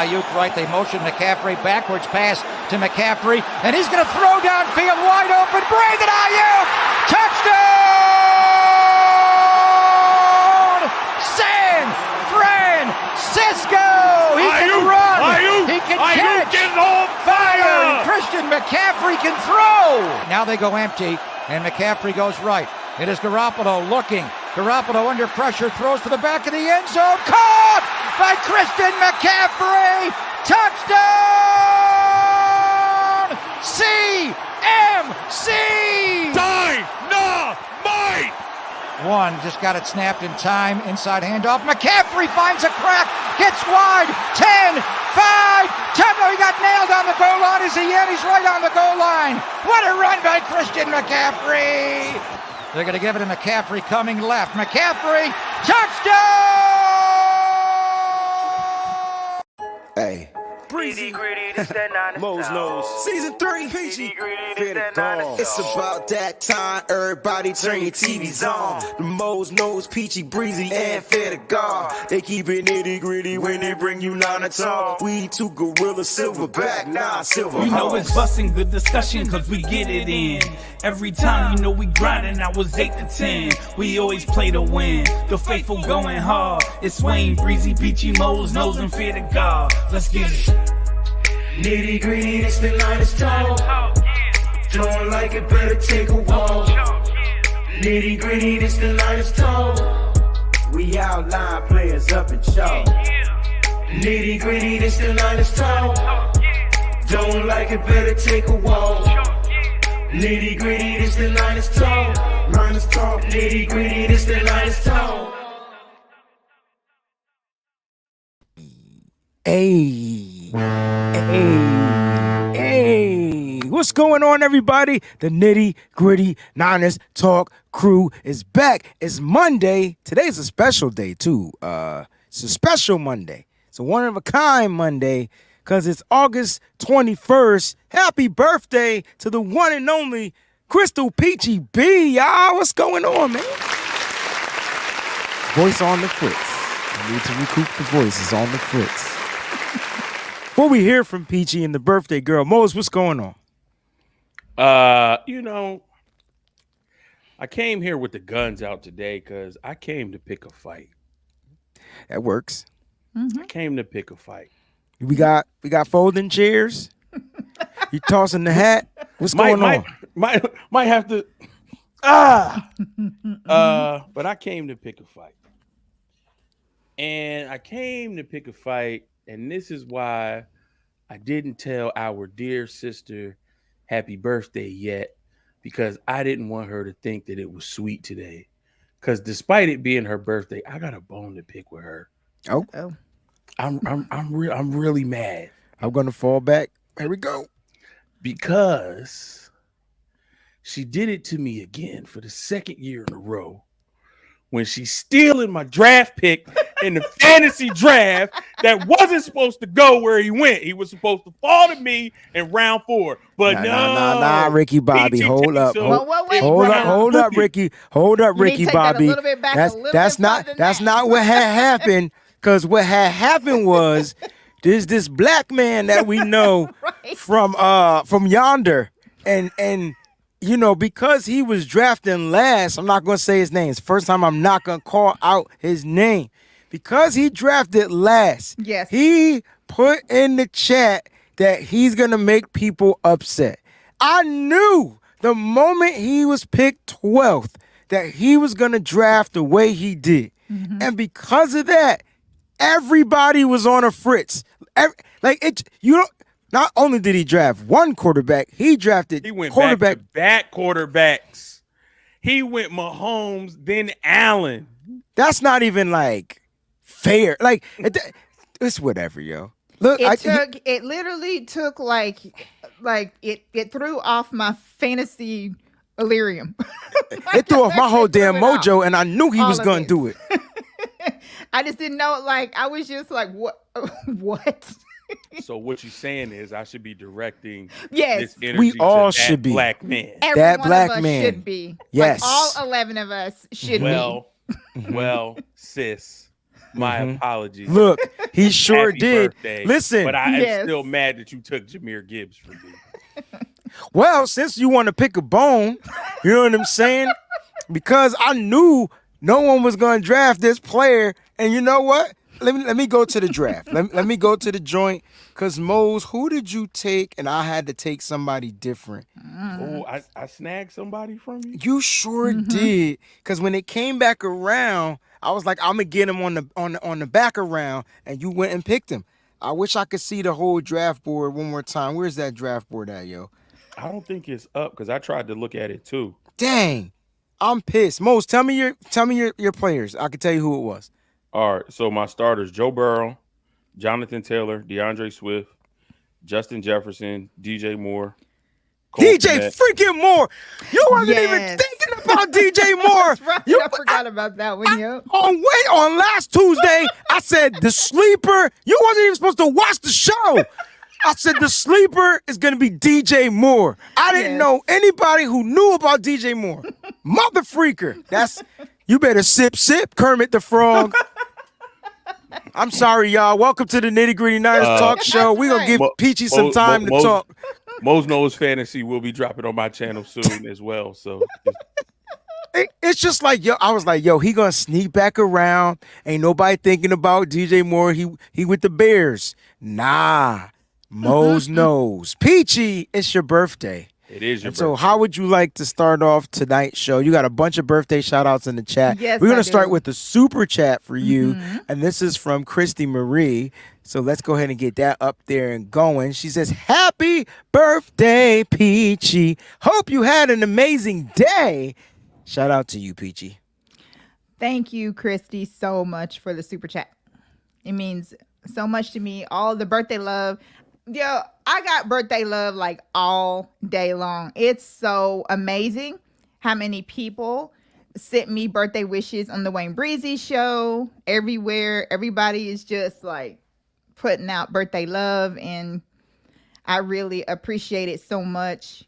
Ayuk right. They motion McCaffrey backwards pass to McCaffrey, and he's going to throw downfield wide open. Brandon Ayuk, touchdown! San Francisco. He can run. He can catch. Is on fire. And Christian McCaffrey can throw. Now they go empty, and McCaffrey goes right. It is Garoppolo looking. Garoppolo under pressure, throws to the back of the end zone. Caught by Christian McCaffrey. Touchdown! CMC! Dynamite! One, just got it snapped in time. Inside handoff. McCaffrey finds a crack. Gets wide. 10, 5, 10. Oh, he got nailed on the goal line. Is he in? He's right on the goal line. What a run by Christian McCaffrey. They're going to give it to McCaffrey coming left. McCaffrey, touchdown! Hey. Breezie, Mo's Nose, Season 3, Peachy, it's about that time, everybody turn your TVs on. The Mo's Nose, Peachy, Breezy, and Fair to God. They keep it nitty gritty when they bring you 9 to talk. We two gorilla, silverback, nah, silver. You know it's busting good discussion, cause we get it in. Every time, you know we grinding, I was 8 to 10. We always play to win, the faithful going hard. It's Wayne, Breezy, Peachy, Mo's Nose, and Fair to God. Let's get it. Nitty gritty, this the line is tall. Don't like it, better take a walk. Nitty gritty, this the line is tall. We outline players up in chalk. Nitty gritty, this the line is tall. Don't like it, better take a walk. Nitty gritty, this the line is tall. Line is tall. Nitty gritty, this the line is tall. Hey, what's going on, everybody? The Nitty Gritty Niners Talk crew is back. It's Monday. Today's a special day, too. It's a special Monday. It's a one-of-a-kind Monday because it's August 21st. Happy birthday to the one and only Crystal Peachy B, y'all. What's going on, man? Voice on the fritz. I need to recoup the voice. It's on the fritz. Before we hear from Peachy and the birthday girl, Mose, what's going on? You know, I came here with the guns out today because I came to pick a fight. That works. I came to pick a fight. We got folding chairs. You tossing the hat. What's going on? Might have to. But I came to pick a fight, and I came to pick a fight. And this is why I didn't tell our dear sister happy birthday yet, because I didn't want her to think that it was sweet today. Because despite it being her birthday, I got a bone to pick with her. Oh. I'm really mad. I'm gonna fall back. Here we go. Because she did it to me again for the second year in a row. When she's stealing my draft pick in the fantasy draft that wasn't supposed to go where he went. He was supposed to fall to me in round 4. But Nah, Ricky Bobby. Hold up, Ricky. Hold up, Ricky Bobby. That's not what had happened. Because what had happened was this black man that we know from yonder, and you know, because he was drafting last, I'm not going to say his name. It's the first time I'm not going to call out his name. Because he drafted last, yes, he put in the chat that he's going to make people upset. I knew the moment he was picked 12th that he was going to draft the way he did. Mm-hmm. And because of that, everybody was on a fritz. Not only did he draft one quarterback, he went back quarterbacks. He went Mahomes, then Allen. That's not even like fair. Like it's whatever, yo. Look, it literally took like it threw off my fantasy Illyrium. It threw off my whole damn mojo, and I knew he was gonna do it. I just didn't know. Like I was just like, what? What? So what you're saying is I should be directing this energy we all to that should be. Black man. Every that one black of us man should be. Yes. Like all 11 of us should be. Well, sis, My apologies. Look, he sure Happy did. birthday. Listen, but I am still mad that you took Jahmyr Gibbs from me. Well, since you want to pick a bone, you know what I'm saying? Because I knew no one was going to draft this player, and you know what? Let me go to the draft. Let me go to the joint. Because Mose, who did you take? And I had to take somebody different. Oh, I snagged somebody from you? You sure did. Because when it came back around, I was like, I'm gonna get him on the back around, and you went and picked him. I wish I could see the whole draft board one more time. Where's that draft board at, yo? I don't think it's up because I tried to look at it too. Dang, I'm pissed. Mose, tell me your players. I can tell you who it was. All right, so my starters: Joe Burrow, Jonathan Taylor, DeAndre Swift, Justin Jefferson, DJ Moore. DJ freaking Moore. You wasn't even thinking about DJ Moore. That's right. I forgot about that one, yo. On last Tuesday, I said the sleeper. You wasn't even supposed to watch the show. I said the sleeper is going to be DJ Moore. I didn't know anybody who knew about DJ Moore. Mother freaker. You better sip, Kermit the Frog. I'm sorry, y'all. Welcome to the Nitty Gritty Niners Talk Show. We're going to give Peachy some time to talk. Mose Knows Fantasy will be dropping on my channel soon as well. So it's just like, yo, I was like, yo, he going to sneak back around. Ain't nobody thinking about DJ Moore. He with the Bears. Nah. Mose knows. Peachy, it's your birthday. It is your birthday. So how would you like to start off tonight's show? You got a bunch of birthday shout outs in the chat. Yes, We're going to start with the super chat for you. And this is from Christy Marie. So let's go ahead and get that up there and going. She says, happy birthday, Peachy. Hope you had an amazing day. Shout out to you, Peachy. Thank you, Christy, so much for the super chat. It means so much to me. All the birthday love. Yo, I got birthday love like all day long. It's so amazing how many people sent me birthday wishes on the Wayne Breezie show. Everywhere, everybody is just like putting out birthday love, and I really appreciate it so much.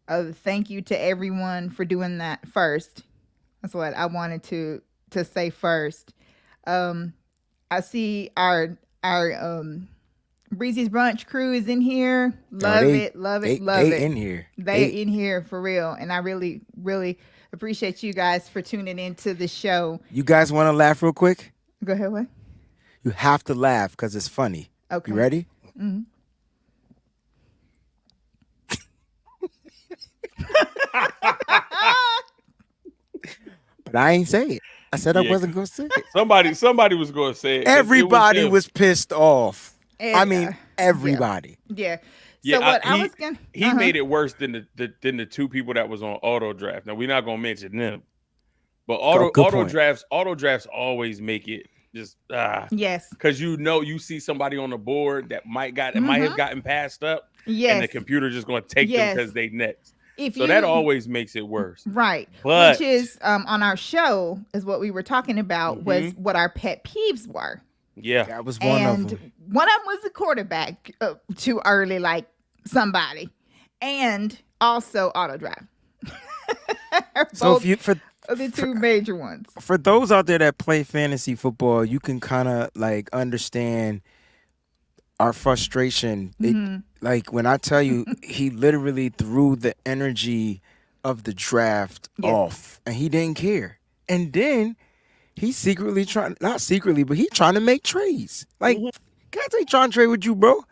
Thank you to everyone for doing that first. That's what I wanted to say first. I see our Breezy's Brunch crew is in here. Love it. They in here. They in here for real. And I really, really appreciate you guys for tuning into the show. You guys want to laugh real quick? Go ahead, what? You have to laugh because it's funny. Okay. You ready? Mm-hmm. But I ain't say it. I said I wasn't going to say it. Somebody was going to say it. Everybody was pissed off. And, I mean, everybody. Yeah. Yeah, so what I was gonna he made it worse than the two people that was on auto draft. Now we're not gonna mention them, but auto drafts always make it just yes, because you see somebody on the board that might have gotten passed up, and the computer just gonna take them because they next. That always makes it worse, right? But, which is on our show is what we were talking about was what our pet peeves were. Yeah, that was one of them. One of them was the quarterback too early, like somebody, and also auto draft. So for the two major ones. For those out there that play fantasy football, you can kind of like understand our frustration. Like when I tell you, he literally threw the energy of the draft off, and he didn't care. And then he's secretly not secretly, but he's trying to make trades. Like, guys ain't trying to trade with you, bro.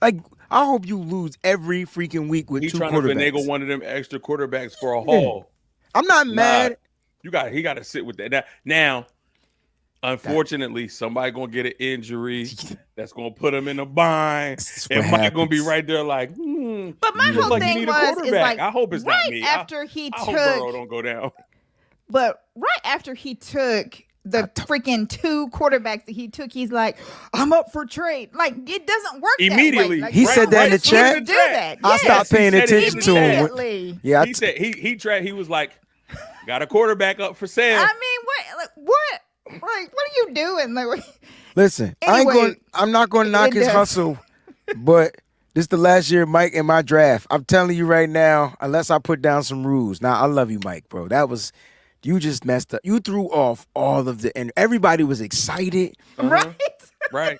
Like, I hope you lose every freaking week with two quarterbacks. He's trying to finagle one of them extra quarterbacks for a haul. I'm not mad. He got to sit with that. Now, unfortunately, somebody gonna get an injury that's gonna put him in a bind, and Mike gonna be right there like. But my whole thing is like, I hope it's not me. After he took, I hope Burrow don't go down. But right after he took the freaking two quarterbacks that he took, he's like, I'm up for trade. Like, it doesn't work immediately. That way. Like, he said that in the chat. Do that. I stopped paying attention to him. Yeah, he said he was like, got a quarterback up for sale. I mean, what? Like, what are you doing? Like, listen, anyway, I'm not going to knock his hustle, but this is the last year, Mike, in my draft. I'm telling you right now, unless I put down some rules. Now, I love you, Mike, bro. That was You just messed up. You threw off all of and everybody was excited. Right. Right.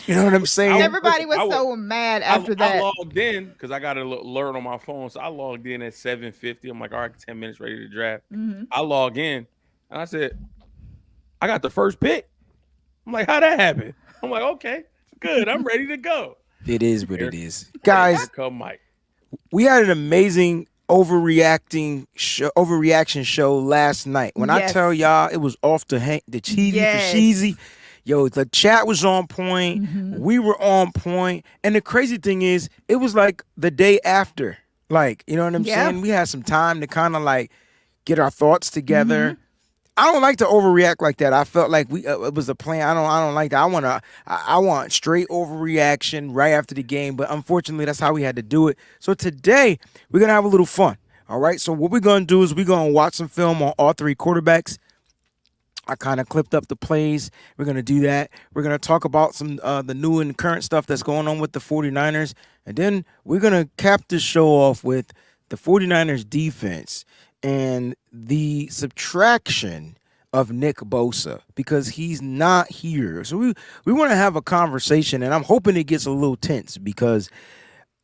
You know what I'm saying? Everybody was so mad after that. I logged in because I got an alert on my phone. So I logged in at 7:50. I'm like, all right, 10 minutes ready to draft. I log in and I said, I got the first pick. I'm like, how'd that happen? I'm like, okay, good. I'm ready to go. It is what it is. Guys, come Mike. We had an amazing overreaction show last night. When I tell y'all it was off the cheesy for cheesy, yo, the chat was on point. We were on point. And the crazy thing is, it was like the day after. Like, you know what I'm saying? We had some time to kind of like get our thoughts together. I don't like to overreact like that. I felt like it was a plan. I don't like that. I want straight overreaction right after the game, but unfortunately that's how we had to do it. So today we're gonna have a little fun. All right. So what we're gonna do is we're gonna watch some film on all three quarterbacks. I kind of clipped up the plays. We're gonna do that. We're gonna talk about some the new and current stuff that's going on with the 49ers, and then we're gonna cap the show off with the 49ers defense and the subtraction of Nick Bosa because he's not here. So we want to have a conversation, and I'm hoping it gets a little tense because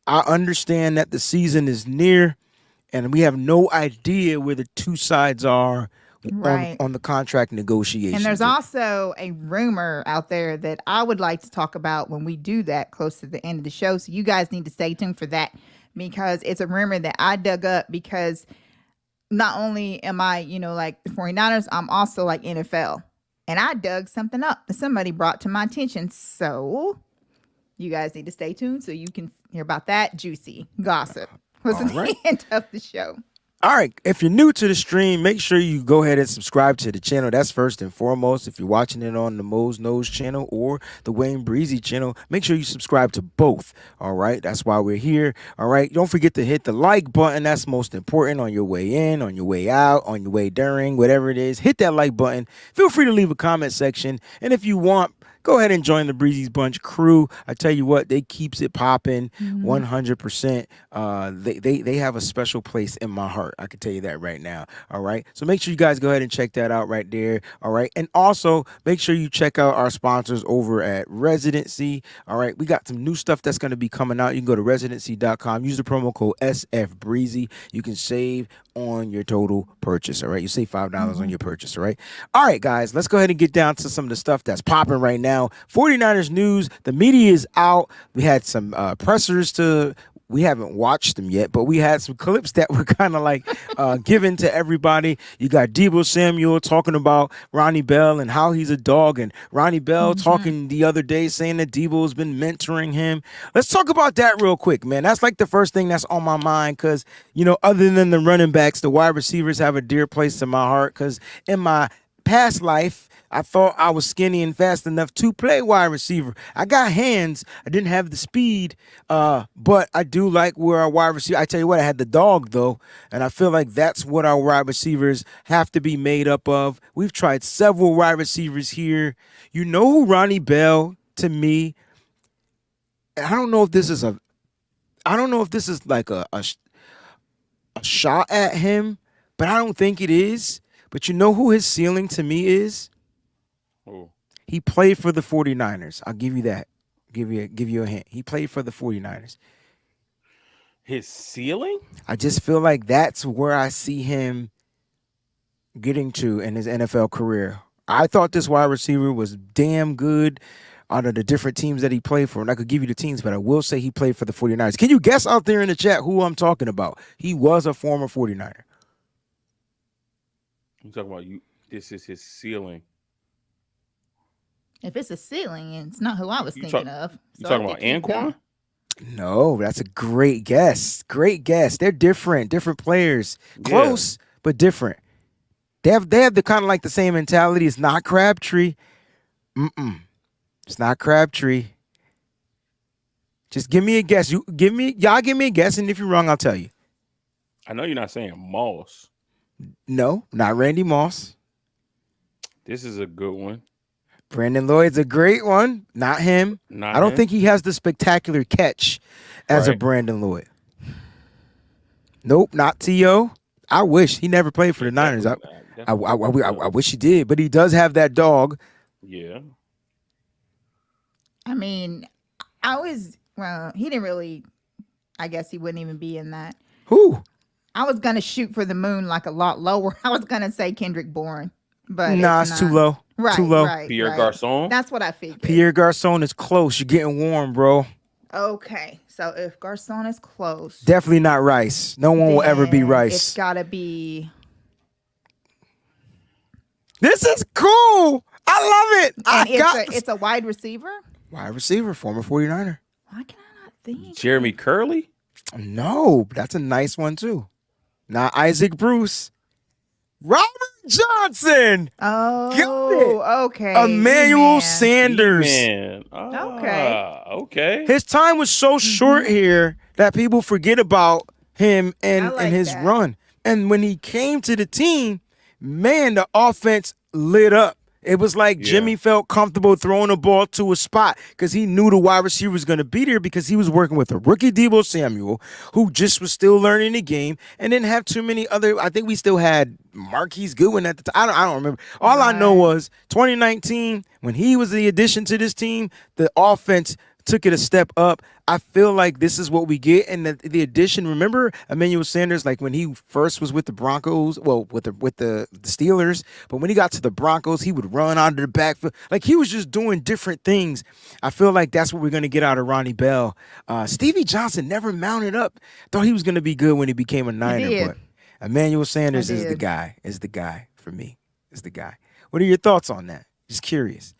I understand that the season is near, and we have no idea where the two sides are on the contract negotiation. And there's also a rumor out there that I would like to talk about when we do that close to the end of the show. So you guys need to stay tuned for that because it's a rumor that I dug up because not only am I, like the 49ers, I'm also like NFL. And I dug something up that somebody brought to my attention. So you guys need to stay tuned so you can hear about that juicy gossip. Was the end of the show. All right. If you're new to the stream, make sure you go ahead and subscribe to the channel. That's first and foremost. If you're watching it on the Mo's Nose channel or the Wayne Breezie channel, make sure you subscribe to both. All right. That's why we're here. All right. Don't forget to hit the like button. That's most important on your way in, on your way out, on your way during, whatever it is. Hit that like button. Feel free to leave a comment section. And if you want, go ahead and join the Breezie's Bunch crew. I tell you what, they keeps it popping 100%. They have a special place in my heart. I can tell you that right now. All right. So make sure you guys go ahead and check that out right there. All right. And also make sure you check out our sponsors over at Residency. All right. We got some new stuff that's going to be coming out. You can go to residency.com. Use the promo code SFBreezy. You can save on your total purchase. All right. You save $5 on your purchase. All right. All right, guys, let's go ahead and get down to some of the stuff that's popping right now. 49ers news. The media is out. We had some pressers we haven't watched them yet, but we had some clips that were kind of like given to everybody. You got Deebo Samuel talking about Ronnie Bell and how he's a dog, and Ronnie Bell talking the other day saying that Deebo's been mentoring him. Let's talk about that real quick, man. That's like the first thing that's on my mind because, other than the running backs, the wide receivers have a dear place in my heart because in my past life, I thought I was skinny and fast enough to play wide receiver. I got hands. I didn't have the speed, but I do like where our wide receiver. I tell you what, I had the dog, though, and I feel like that's what our wide receivers have to be made up of. We've tried several wide receivers here. You know who Ronnie Bell, to me, I don't know if this is like a shot at him, but I don't think it is. But you know who his ceiling to me is? Oh. He played for the 49ers. I'll give you that. Give you a hint. He played for the 49ers. His ceiling? I just feel like that's where I see him getting to in his NFL career. I thought this wide receiver was damn good out of the different teams that he played for. And I could give you the teams, but I will say he played for the 49ers. Can you guess out there in the chat who I'm talking about? He was a former 49er. I'm talking about this is his ceiling. If it's a ceiling, it's not who I was thinking of. You talking about Anquan? No, that's a great guess. Great guess. They're different players. Close, but different. They have the kind of like the same mentality. It's not Crabtree. It's not Crabtree. Just give me a guess. Y'all give me a guess, and if you're wrong, I'll tell you. I know you're not saying Moss. No, not Randy Moss. This is a good one. Brandon Lloyd's a great one. Not him. I don't think he has the spectacular catch as a Brandon Lloyd. Nope, not T.O. I wish he never played for the Niners. I wish he did, but he does have that dog. Yeah. I mean, he didn't really, I guess he wouldn't even be in that. Who? I was going to shoot for the moon like a lot lower. I was going to say Kendrick Bourne, but it's too low. Right, too low. Right, Pierre Garçon? That's what I figured. Pierre Garçon is close. You're getting warm, bro. Okay, so if Garçon is close. Definitely not Rice. No one will ever be Rice. It's got to be. This is cool. I love it. And it's a wide receiver? Wide receiver, former 49er. Why can I not think? Jeremy Curley? No, that's a nice one, too. Not Isaac Bruce. Robert Johnson. Oh, okay. Emmanuel Sanders. Okay. His time was so short here that people forget about him and his run. And when he came to the team, man, the offense lit up. It was like Jimmy felt comfortable throwing the ball to a spot because he knew the wide receiver was going to be there because he was working with a rookie Deebo Samuel who just was still learning the game and didn't have too many other. I think we still had Marquise Goodwin at the time. I don't remember. All I know was 2019 when he was the addition to this team, the offense took it a step up. I feel like this is what we get, and the addition. Remember Emmanuel Sanders, like when he first was with the Broncos, with the Steelers, but when he got to the Broncos, he would run out of the backfield. Like he was just doing different things. I feel like that's what we're gonna get out of Ronnie Bell. Stevie Johnson never mounted up. Thought he was gonna be good when he became a Niner, but Emmanuel Sanders is the guy. Is the guy for me. Is the guy. What are your thoughts on that? Just curious.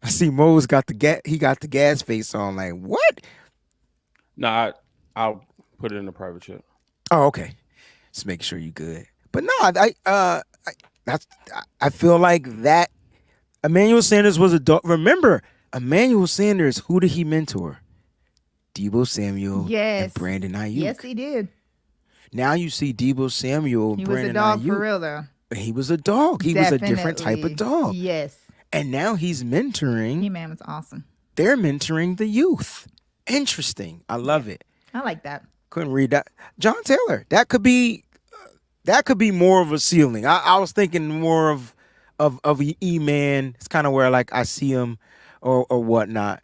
I see Mo's got the gas face on. Like what? Nah, I'll put it in the private chat. Oh, okay. Just make sure you're good. But no, I feel like that. Emmanuel Sanders was a dog. Remember, Emmanuel Sanders. Who did he mentor? Deebo Samuel. Yes. And Brandon Ayuk. Yes, he did. Now you see Deebo Samuel. And Brandon was a dog Ayuk. for real, though. He was a dog. He was a different type of dog. Yes. And now he's mentoring. He-Man was awesome. They're mentoring the youth. Interesting. I love it. I like that. Couldn't read that. John Taylor. That could be more of a ceiling. I was thinking more of E-Man. It's kind of where like I see him or whatnot.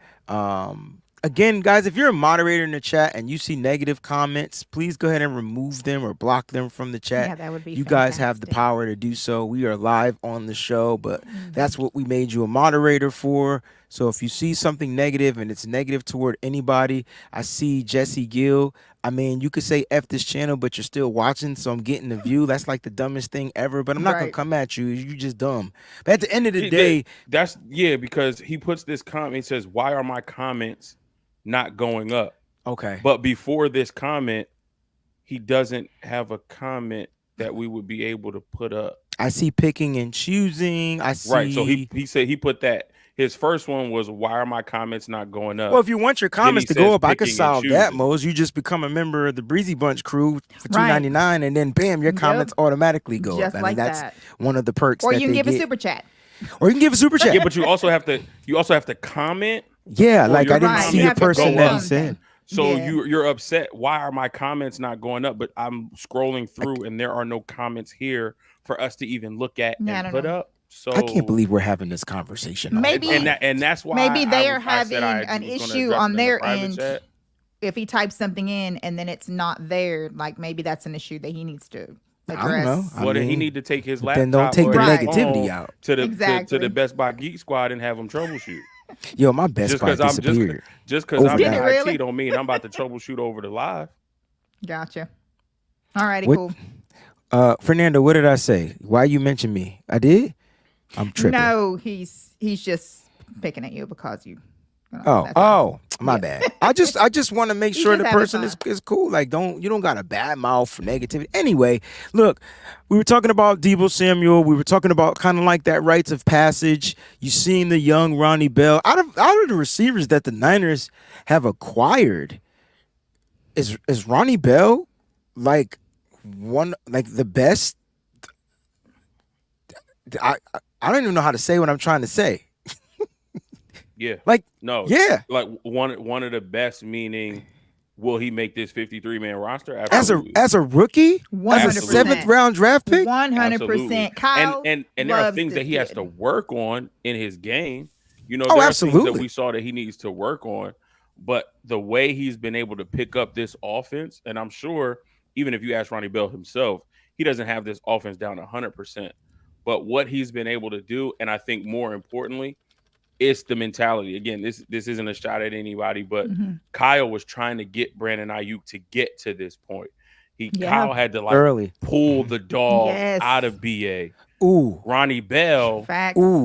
Again, guys, if you're a moderator in the chat and you see negative comments, please go ahead and remove them or block them from the chat. Yeah, that would be You guys have the power to do so. We are live on the show, but that's what we made you a moderator for. So if you see something negative and it's negative toward anybody, I see Jesse Gill. I mean, you could say F this channel, but you're still watching, so I'm getting the view. That's like the dumbest thing ever, but I'm not going to come at you. You're just dumb. But at the end of the day. Because he puts this comment, he says, why are my comments not going up? Okay. But before this comment, he doesn't have a comment that we would be able to put up. I see picking and choosing. I see. Right. So he said he put that. His first one was, why are my comments not going up? Well, if you want your comments to go up, I could solve that, Mose. You just become a member of the Breezy Bunch crew for $2.99, and then bam, your comments automatically go up. I mean, that's one of the perks. Or you can give a super chat. Or you can give a super chat. Yeah, but you also have to comment. Yeah, like I didn't see the person that he said. So you're upset. Why are my comments not going up? But I'm scrolling through, and there are no comments here for us to even look at and put up. So I can't believe we're having this conversation. Maybe, and that's why maybe they are having an issue on their end. If he types something in and then it's not there, like maybe that's an issue that he needs to address. I don't know. Well, then he need to take his laptop. Then don't take the negativity out to the Best Buy Geek Squad and have them troubleshoot. Yo, my Best Buy disappeared. Just because I'm in IT don't mean I'm about to troubleshoot over the live. Gotcha. All righty, cool. Fernando, what did I say? Why you mentioned me? I did? I'm tripping. No, he's just picking at you because you. My bad. I just want to make sure the person is cool. Like, you don't got a bad mouth for negativity. Anyway, look, we were talking about Deebo Samuel. We were talking about kind of like that rites of passage. You seen the young Ronnie Bell out of the receivers that the Niners have acquired. Is Ronnie Bell like the best? I don't even know how to say what I'm trying to say. Yeah. Like no. Yeah. Like one of the best, meaning Will he make this 53-man roster? Absolutely. As a rookie, 100%. as a 7th round draft pick, 100%. Kyle and there are things that he has to work on in his game. There are things that we saw that he needs to work on. But the way he's been able to pick up this offense, and I'm sure even if you ask Ronnie Bell himself, he doesn't have this offense down 100%. But what he's been able to do, and I think more importantly, it's the mentality. Again, this isn't a shot at anybody, but Kyle was trying to get Brandon Ayuk to get to this point. Kyle had to early pull the dog out of BA. Ooh, Ronnie Bell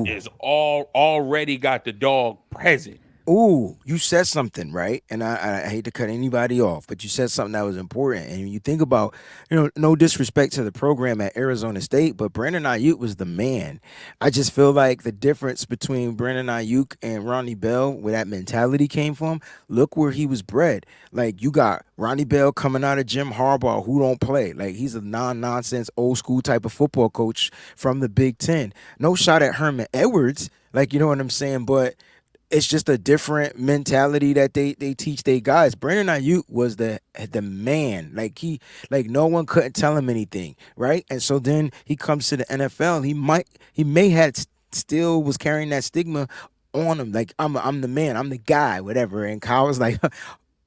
is already got the dog present. Ooh, you said something, right? And I hate to cut anybody off, but you said something that was important. And you think about, no disrespect to the program at Arizona State, but Brandon Ayuk was the man. I just feel like the difference between Brandon Ayuk and Ronnie Bell, where that mentality came from, look where he was bred. Like, you got Ronnie Bell coming out of Jim Harbaugh, who don't play. Like, he's a non-nonsense, old-school type of football coach from the Big Ten. No shot at Herman Edwards, like, you know what I'm saying? But it's just a different mentality that they teach their guys. Brandon Ayuk was the man. Like, no one couldn't tell him anything, right? And so then he comes to the NFL. He may had still was carrying that stigma on him. Like, I'm the man, I'm the guy, whatever. And Kyle was like,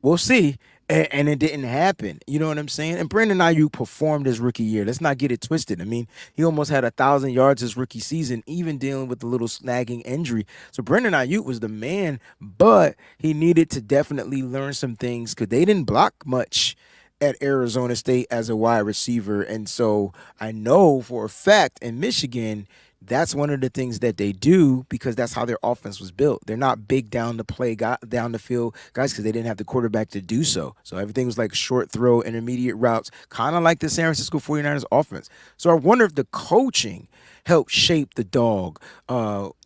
we'll see. And it didn't happen. You know what I'm saying? And Brandon Ayuk performed his rookie year. Let's not get it twisted. I mean, he almost had 1,000 yards his rookie season, even dealing with the little snagging injury. So Brandon Ayuk was the man, but he needed to definitely learn some things because they didn't block much at Arizona State as a wide receiver. And so I know for a fact in Michigan, that's one of the things that they do because that's how their offense was built. They're not big down the field guys because they didn't have the quarterback to do so. So everything was like short throw, intermediate routes, kind of like the San Francisco 49ers offense. So I wonder if the coaching helped shape the dog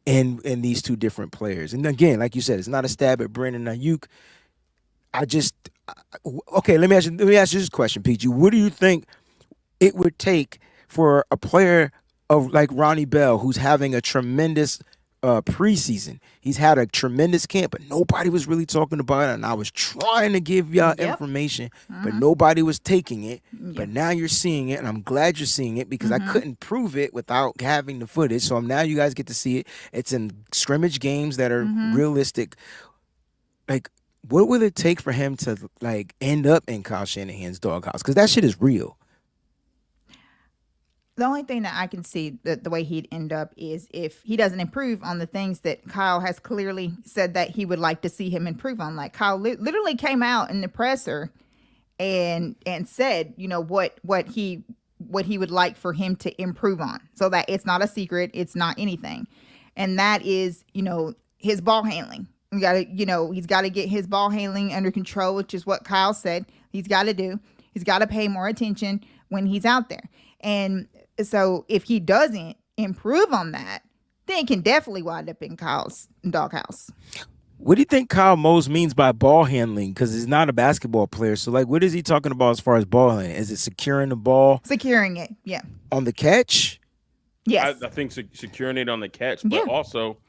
in these two different players. And again, like you said, it's not a stab at Brandon Ayuk. Let me ask you this question, PG. What do you think it would take for a player of like Ronnie Bell, who's having a tremendous preseason? He's had a tremendous camp, but nobody was really talking about it. And I was trying to give y'all information, but nobody was taking it. But now you're seeing it, and I'm glad you're seeing it because I couldn't prove it without having the footage. So now you guys get to see it. It's in scrimmage games that are realistic. Like, what would it take for him to like end up in Kyle Shanahan's doghouse? Because that shit is real. The only thing that I can see the way he'd end up is if he doesn't improve on the things that Kyle has clearly said that he would like to see him improve on. Like, Kyle literally came out in the presser and said, what he would like for him to improve on, so that it's not a secret, it's not anything. And that is, his ball handling. You got to, he's got to get his ball handling under control, which is what Kyle said he's got to do. He's got to pay more attention when he's out there. And so if he doesn't improve on that, then it can definitely wind up in Kyle's doghouse. What do you think Kyle Mose means by ball handling? Because he's not a basketball player. So, like, what is he talking about as far as ball handling? Is it securing the ball? Securing it, yeah. On the catch? Yes. I think securing it on the catch, but also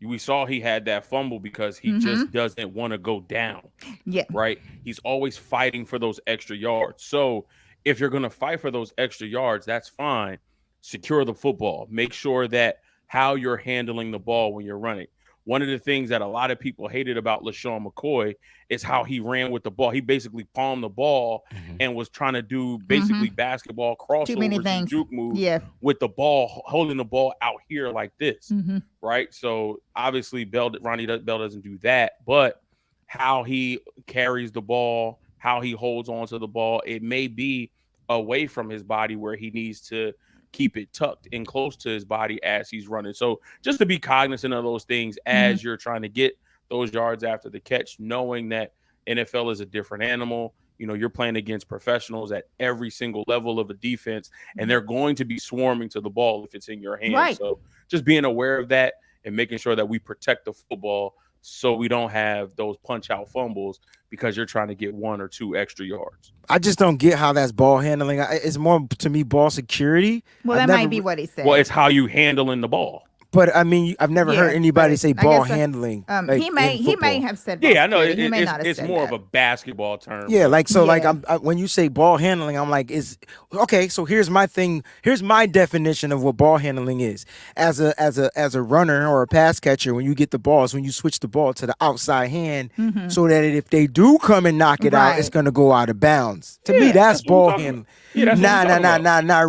we saw he had that fumble because he just doesn't want to go down. Yeah. Right? He's always fighting for those extra yards. So, if you're going to fight for those extra yards, that's fine. Secure the football. Make sure that how you're handling the ball when you're running. One of the things that a lot of people hated about LaShawn McCoy is how he ran with the ball. He basically palmed the ball and was trying to do basically basketball crossovers and juke moves with the ball, holding the ball out here like this, right? So obviously Ronnie Bell doesn't do that, but how he carries the ball, how he holds on to the ball, it may be away from his body where he needs to keep it tucked in close to his body as he's running. So just to be cognizant of those things as you're trying to get those yards after the catch, knowing that NFL is a different animal. You're playing against professionals at every single level of a defense, and they're going to be swarming to the ball if it's in your hands. Right. So just being aware of that and making sure that we protect the football so we don't have those punch-out fumbles because you're trying to get 1 or 2 extra yards. I just don't get how that's ball handling. It's more, to me, ball security. Well, that might be what he said. Well, it's how you handling the ball. But I mean, I've never heard anybody say ball handling. He may have said. Yeah, I know. It's more of a basketball term. Yeah, like so. Like when you say ball handling, I'm like, is okay. So here's my thing. Here's my definition of what ball handling is. As a runner or a pass catcher, when you get the balls, when you switch the ball to the outside hand, so that if they do come and knock it out, it's gonna go out of bounds. To me, that's ball handling. Yeah, nah.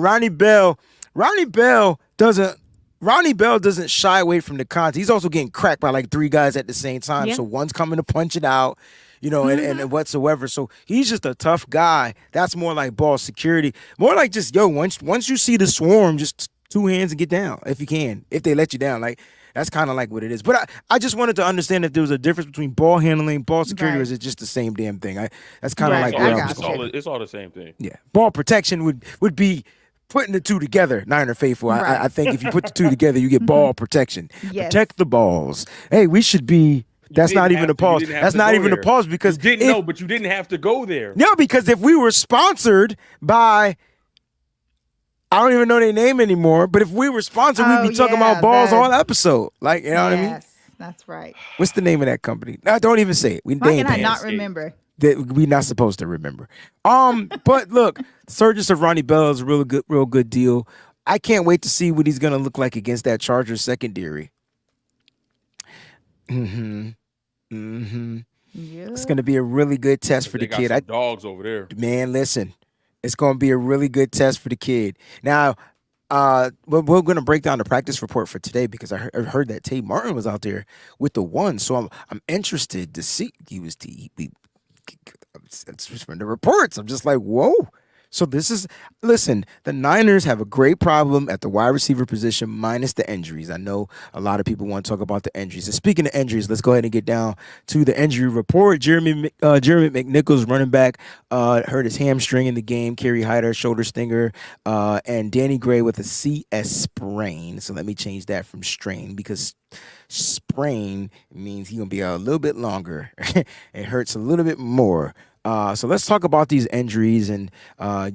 Ronnie Bell doesn't shy away from the contact. He's also getting cracked by like 3 guys at the same time. Yeah. So one's coming to punch it out, and whatsoever. So he's just a tough guy. That's more like ball security. More like just, once you see the swarm, just 2 hands and get down if you can, if they let you down. Like, that's kind of like what it is. But I just wanted to understand if there was a difference between ball handling, ball security, or is it just the same damn thing? That's kind of like it's all the same thing. Yeah. Ball protection would be putting the 2 together, Niner faithful. Right. I think if you put the 2 together, you get ball protection. Yes. Protect the balls. Hey, we should be. That's not even a pause. That's not even a pause because you didn't know, but you didn't have to go there. No, because if we were sponsored by, I don't even know their name anymore, but if we were sponsored, we'd be talking about balls all episode. Like, you know what I mean? Yes, that's right. What's the name of that company? No, don't even say it. Why can I not remember? That we're not supposed to remember. But look, Surgence of Ronnie Bell is a real good deal. I can't wait to see what he's gonna look like against that Chargers secondary. Yeah. It's gonna be a really good test for the kid. Dogs over there. Man, listen, it's gonna be a really good test for the kid. Now, we're gonna break down the practice report for today because I heard that Tate Martin was out there with the 1, so I'm interested to see. It's from the reports. I'm just like, whoa. So listen, the Niners have a great problem at the wide receiver position minus the injuries. I know a lot of people want to talk about the injuries. And speaking of injuries, let's go ahead and get down to the injury report. Jeremy McNichols, running back, hurt his hamstring in the game. Kerry Hyder, shoulder stinger, and Danny Gray with a CS sprain. So let me change that from strain because sprain means he's going to be a little bit longer. It hurts a little bit more. So let's talk about these injuries, and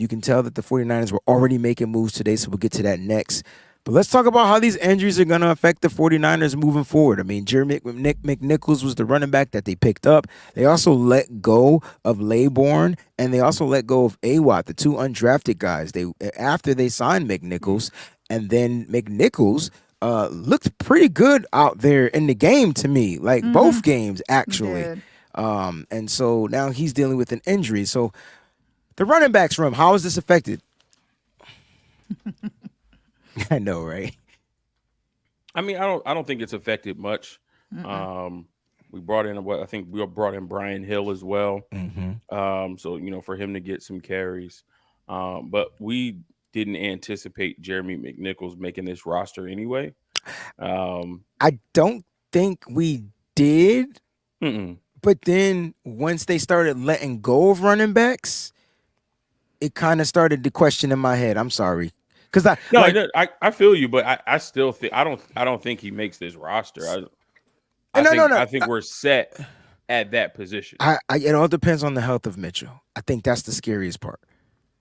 you can tell that the 49ers were already making moves today, so we'll get to that next. But let's talk about how these injuries are going to affect the 49ers moving forward. I mean, Jeremy McNichols was the running back that they picked up. They also let go of Laybourne, and they also let go of Awatt, the 2 undrafted guys. After they signed McNichols, and then McNichols looked pretty good out there in the game to me, like both games, actually. And so now he's dealing with an injury. So the running backs room, how is this affected? I know, right? I mean, I don't think it's affected much. We brought in Brian Hill as well. So, for him to get some carries. But we didn't anticipate Jeremy McNichols making this roster anyway. I don't think we did. But then once they started letting go of running backs, it kind of started to question in my head. I'm sorry, because I feel you, but I still think I don't think he makes this roster. I think we're set at that position. It all depends on the health of Mitchell. I think that's the scariest part.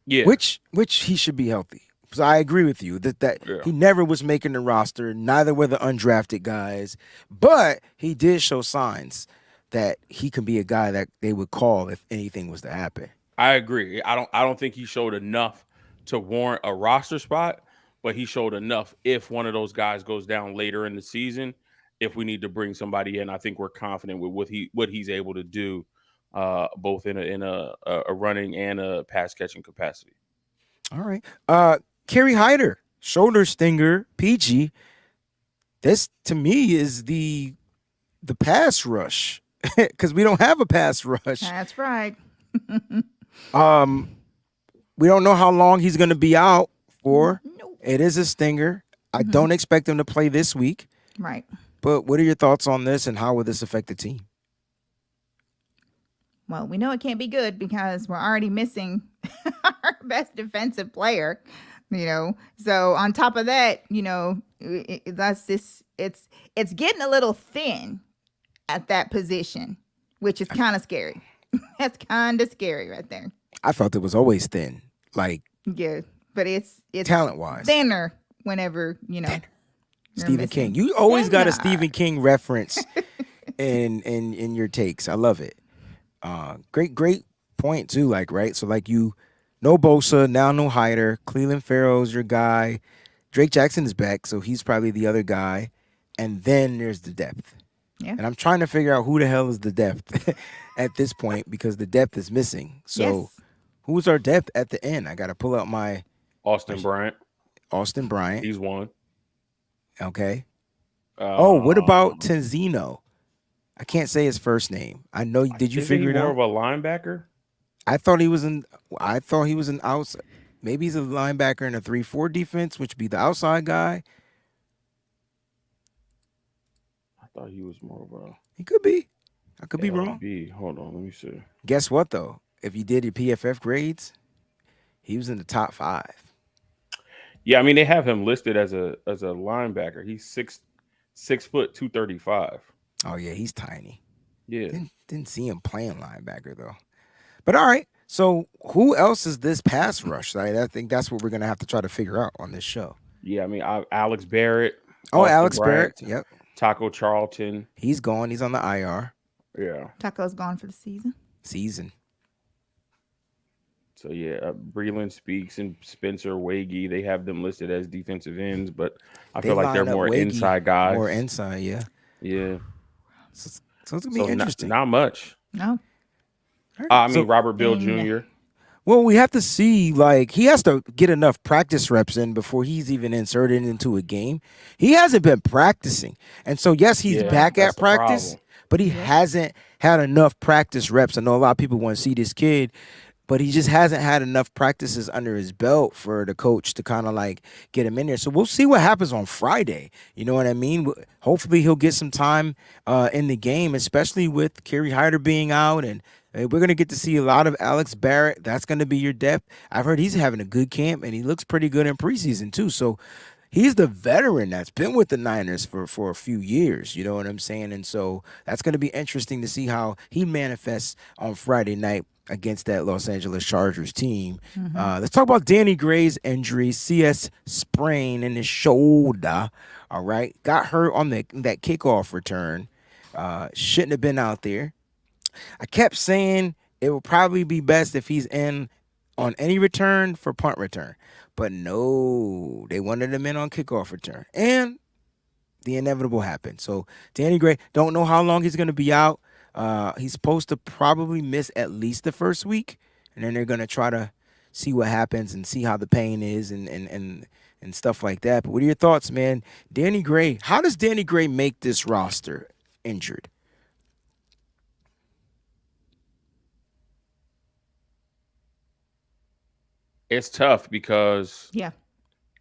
Yeah, which he should be healthy. So I agree with you that he never was making the roster. Neither were the undrafted guys, but he did show signs that he can be a guy that they would call if anything was to happen. I agree. I don't think he showed enough to warrant a roster spot, but he showed enough if one of those guys goes down later in the season. If we need to bring somebody in, I think we're confident with what he's able to do, both in a running and a pass catching capacity. All right. Kerry Hyder, shoulder stinger, PG. This to me is the pass rush. Because we don't have a pass rush. That's right. We don't know how long he's going to be out for. Nope. It is a stinger. I don't expect him to play this week. Right. But what are your thoughts on this, and how will this affect the team? Well, we know it can't be good because we're already missing our best defensive player. So on top of that, that's this. It's getting a little thin at that position, which is kind of scary. That's kind of scary right there. I felt it was always thin, like but it's talent-wise thinner whenever Thinner. Stephen King. You always got a Stephen King reference in your takes. I love it. Great point too. Like, right. So like no Bosa, now no Hyder. Cleveland Farrell's your guy. Drake Jackson is back, so he's probably the other guy. And then there's the depth. Yeah. And I'm trying to figure out who the hell is the depth at this point because the depth is missing. So who's our depth at the end? I got to pull out my Austin Bryant. Austin Bryant. He's one. Okay. What about Tenzino? I can't say his first name. I know. Did you figure it out? More of a linebacker. I thought he was an outside. Maybe he's a linebacker in a 3-4 defense, which would be the outside guy. I thought he was more of a. He could be. I could be wrong. Hold on, let me see. Guess what though? If you did your PFF grades, he was in the top 5. Yeah, I mean they have him listed as a linebacker. He's 6 foot 235. Oh yeah, he's tiny. Yeah, didn't see him playing linebacker though. But all right, so who else is this pass rush? I think that's what we're gonna have to try to figure out on this show. Yeah, I mean Alex Barrett. Alex Barrett. Yep. Taco Charlton. He's gone. He's on the IR. Yeah. Taco's gone for the season. So yeah, Breland Speaks and Spencer Wagee, they have them listed as defensive ends, but I feel like they're more inside guys. More inside, yeah. Yeah. So it's gonna be interesting. Not much. No. I mean Robert Bill Jr. Well, we have to see, like, he has to get enough practice reps in before he's even inserted into a game. He hasn't been practicing. And so, yes, he's back at practice, but he hasn't had enough practice reps. I know a lot of people want to see this kid, but he just hasn't had enough practices under his belt for the coach to kind of, like, get him in there. So we'll see what happens on Friday. You know what I mean? Hopefully he'll get some time in the game, especially with Kerry Hyder being out, and we're going to get to see a lot of Alex Barrett. That's going to be your depth. I've heard he's having a good camp, and he looks pretty good in preseason, too. So he's the veteran that's been with the Niners for a few years. You know what I'm saying? And so that's going to be interesting to see how he manifests on Friday night against that Los Angeles Chargers team. Let's talk about Danny Gray's injury, CS sprain in his shoulder. All right. Got hurt on that kickoff return. Shouldn't have been out there. I kept saying it would probably be best if he's in on any return for punt return. But no, they wanted him in on kickoff return. And the inevitable happened. So Danny Gray, don't know how long he's going to be out. He's supposed to probably miss at least the first week. And then they're going to try to see what happens and see how the pain is and stuff like that. But what are your thoughts, man? Danny Gray, how does Danny Gray make this roster injured? It's tough because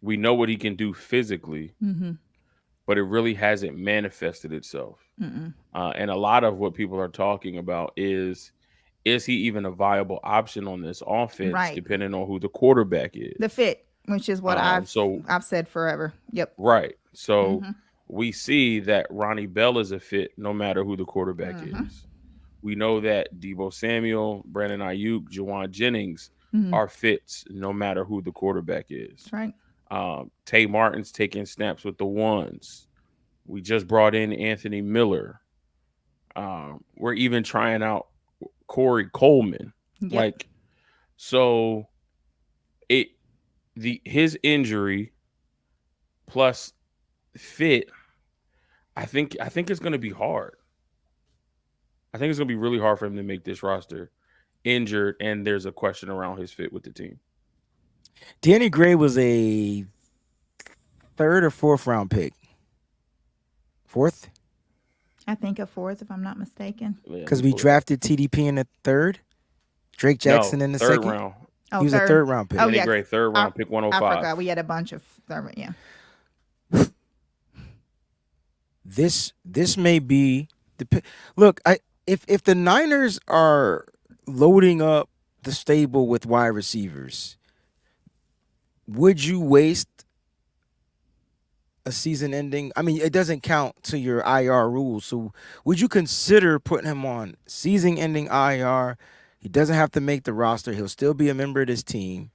we know what he can do physically, but it really hasn't manifested itself. And a lot of what people are talking about is he even a viable option on this offense, depending on who the quarterback is? The fit, which is what I've said forever. Yep. Right. So we see that Ronnie Bell is a fit no matter who the quarterback is. We know that Deebo Samuel, Brandon Ayuk, Juwan Jennings are fits no matter who the quarterback is. That's right. Tay Martin's taking snaps with the ones. We just brought in Anthony Miller. We're even trying out Corey Coleman. So his injury plus fit, I think it's going to be hard. I think it's going to be really hard for him to make this roster injured, and there's a question around his fit with the team. Danny Gray was a 3rd or 4th round pick. 4th? I think a 4th, if I'm not mistaken. Because we drafted TDP in the 3rd, Drake Jackson in the 3rd 2nd. round. He was a 3rd round pick. Danny Gray, 3rd round pick, 105. I forgot we had a bunch of This may be the look. If the Niners are loading up the stable with wide receivers, would you waste a season ending? I mean, it doesn't count to your IR rules. So would you consider putting him on season ending IR? He doesn't have to make the roster. He'll still be a member of this team.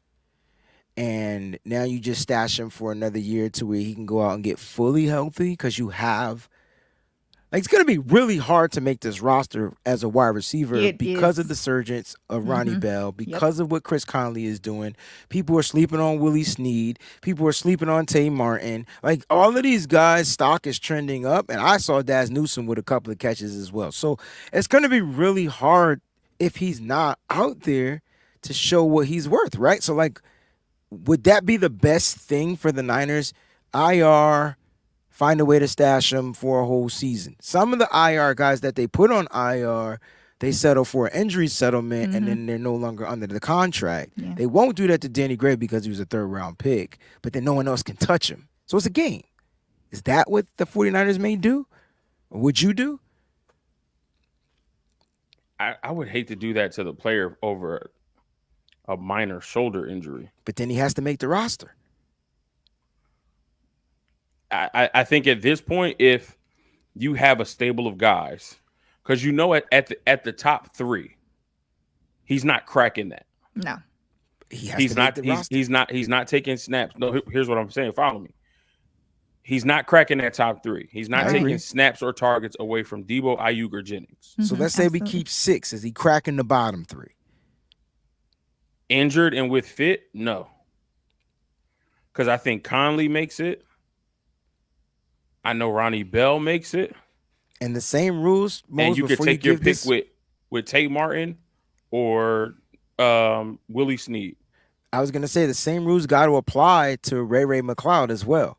and now you just stash him for another year to where he can go out and get fully healthy because you have. Like, it's going to be really hard to make this roster as a wide receiver because of the surgence of Ronnie Bell, because of what Chris Conley is doing. People are sleeping on Willie Snead. People are sleeping on Tay Martin. Like, all of these guys' stock is trending up, and I saw Daz Newsome with a couple of catches as well. So it's going to be really hard if he's not out there to show what he's worth, right? So, like, would that be the best thing for the Niners? IR, find a way to stash them for a whole season. Some of the IR guys that they put on IR, they settle for an injury settlement, and then they're no longer under the contract. Yeah. They won't do that to Danny Gray because he was a third-round pick, but then no one else can touch him. So it's a game. Is that what the 49ers may do? Or would you do? I would hate to do that to the player over a minor shoulder injury. But then he has to make the roster. I think at this point, if you have a stable of guys, because you know at the top three, he's not cracking that. No, he's not taking snaps. No, here's what I'm saying. Follow me. He's not cracking that top three. He's not taking snaps or targets away from Debo, Ayuk, or Jennings. So let's say we keep 6. Is he cracking the bottom 3? Injured and with fit, no. Because I think Conley makes it. I know Ronnie Bell makes it. And the same rules. And you could take your pick with Tate Martin or Willie Snead. I was going to say the same rules got to apply to Ray McLeod as well.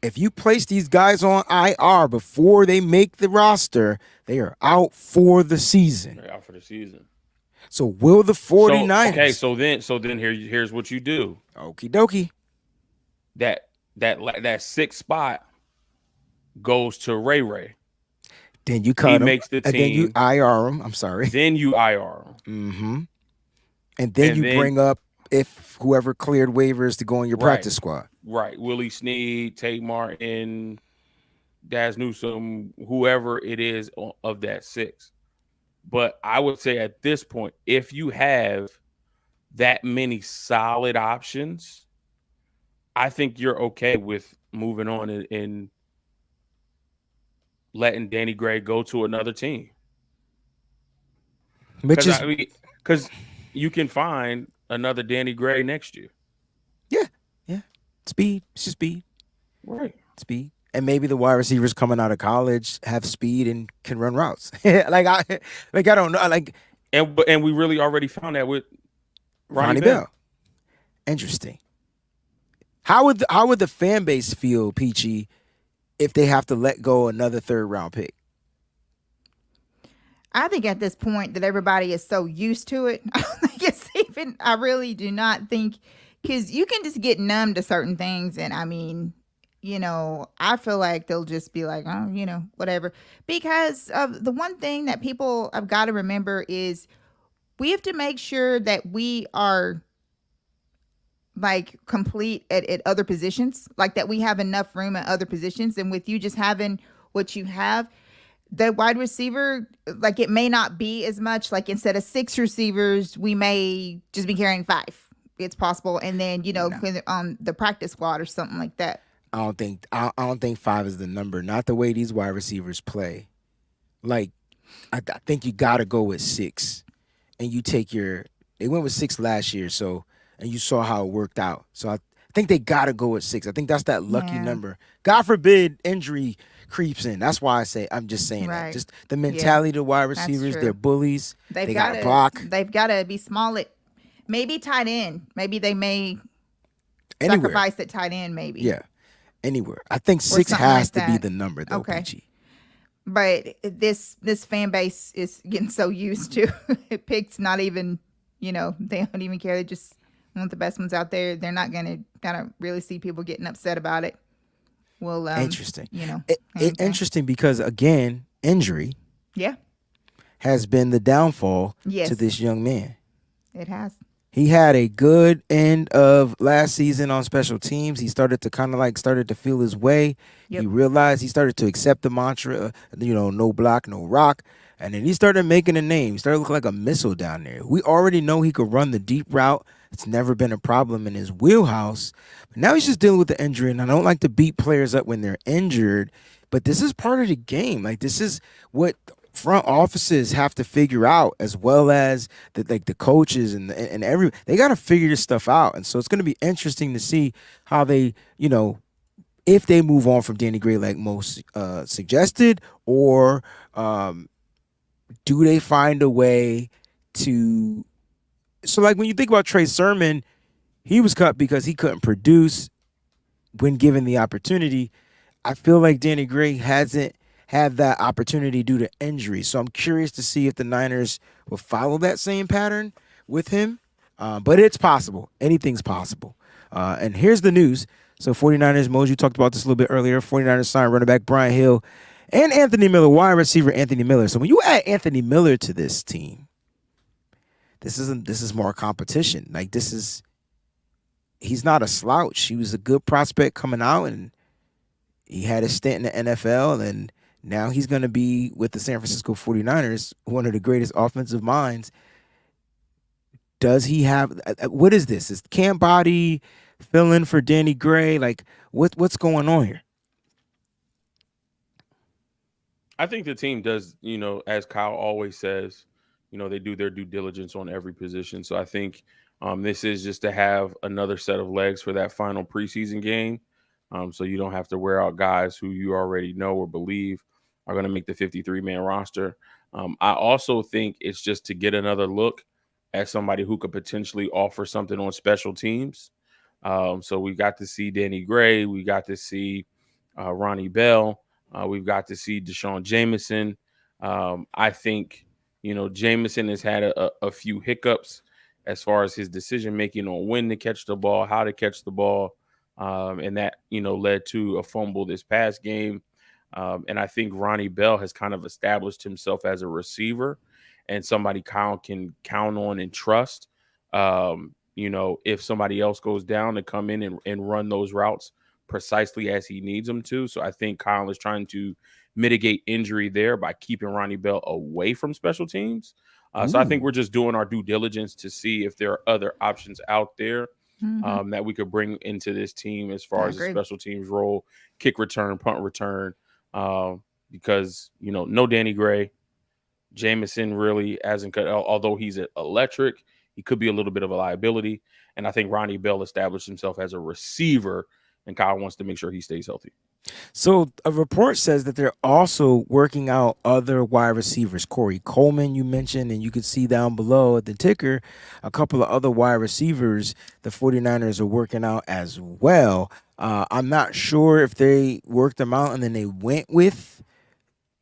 If you place these guys on IR before they make the roster, they are out for the season. They're out for the season. So will the 49ers? So then here's what you do. Okie dokie. That 6th spot goes to Ray. Then you cut him. He makes the team. And then you IR him. I'm sorry. Then you IR him. Mm-hmm. And then you bring up if whoever cleared waivers to go on your practice squad. Right. Willie Snead, Tate Martin, Daz Newsome, whoever it is of that 6. But I would say at this point, if you have that many solid options, I think you're okay with moving on and letting Danny Gray go to another team. Because you can find another Danny Gray next year. Yeah. Speed. It's just speed. Right. Speed. And maybe the wide receivers coming out of college have speed and can run routes. I don't know. And we really already found that with Ronnie Bell. Interesting. How would the fan base feel, Peachy, if they have to let go another 3rd-round pick? I think at this point that everybody is so used to it. I really do not think, because you can just get numb to certain things. And I mean, I feel like they'll just be like, oh, whatever. Because of the one thing that people have got to remember is we have to make sure that we are like complete at other positions, like that we have enough room at other positions. And with you just having what you have, the wide receiver, like it may not be as much, like instead of 6 receivers, we may just be carrying 5. It's possible. And then, on the practice squad or something like that. I don't think 5 is the number. Not the way these wide receivers play. Like, I think you got to go with 6. And you take they went with 6 last year, and you saw how it worked out. So I think they got to go with 6. I think that's that lucky number. God forbid injury creeps in. That's why I'm just saying that. Just the mentality of the wide receivers, they're bullies. They got to block. They've got to be small at maybe tight end. Maybe they may sacrifice at tight end, maybe. Yeah, anywhere. I think 6 has to be the number, though, PG. But this fan base is getting so used to it. Picks not even, they don't even care. They just want the best ones out there. They're not going to kind of really see people getting upset about it. Well, interesting. Interesting because, again, injury has been the downfall to this young man. It has. He had a good end of last season on special teams. He started to started to feel his way. Yep. He realized he started to accept the mantra, no block, no rock. And then he started making a name. He started looking like a missile down there. We already know he could run the deep route. It's never been a problem in his wheelhouse. But now he's just dealing with the injury, and I don't like to beat players up when they're injured, but this is part of the game. Like, this is what front offices have to figure out, as well as the coaches and they got to figure this stuff out. And so it's going to be interesting to see how they, if they move on from Danny Gray like most suggested, or do they find a way to? So, like, when you think about Trey Sermon, he was cut because he couldn't produce when given the opportunity. I feel like Danny Gray hasn't had that opportunity due to injury. So I'm curious to see if the Niners will follow that same pattern with him. But it's possible. Anything's possible. And here's the news. So 49ers, Mose, you talked about this a little bit earlier. 49ers signed running back Brian Hill and Anthony Miller, wide receiver Anthony Miller. So when you add Anthony Miller to this team, this is more competition. Like, he's not a slouch. He was a good prospect coming out, and he had a stint in the NFL, and now he's going to be with the San Francisco 49ers, one of the greatest offensive minds. Does he have what is this? Is Cam Body fill in for Danny Gray? Like, what's going on here? I think the team does, as Kyle always says, they do their due diligence on every position. So I think this is just to have another set of legs for that final preseason game. So you don't have to wear out guys who you already know or believe are going to make the 53-man roster. I also think it's just to get another look at somebody who could potentially offer something on special teams. So we got to see Danny Gray. We got to see Ronnie Bell. We've got to see Deshaun Jameson. I think, Jameson has had a few hiccups as far as his decision-making on when to catch the ball, how to catch the ball. And that, led to a fumble this past game. And I think Ronnie Bell has kind of established himself as a receiver and somebody Kyle can count on and trust. If somebody else goes down, to come in and run those routes precisely as he needs them to. So I think Kyle is trying to mitigate injury there by keeping Ronnie Bell away from special teams. So I think we're just doing our due diligence to see if there are other options out there that we could bring into this team as far as the special teams role, kick return, punt return, because, no Danny Gray. Jameson really hasn't cut, although he's electric, he could be a little bit of a liability. And I think Ronnie Bell established himself as a receiver, and Kyle wants to make sure he stays healthy. So a report says that they're also working out other wide receivers. Corey Coleman, you mentioned, and you can see down below at the ticker, a couple of other wide receivers the 49ers are working out as well. I'm not sure if they worked them out and then they went with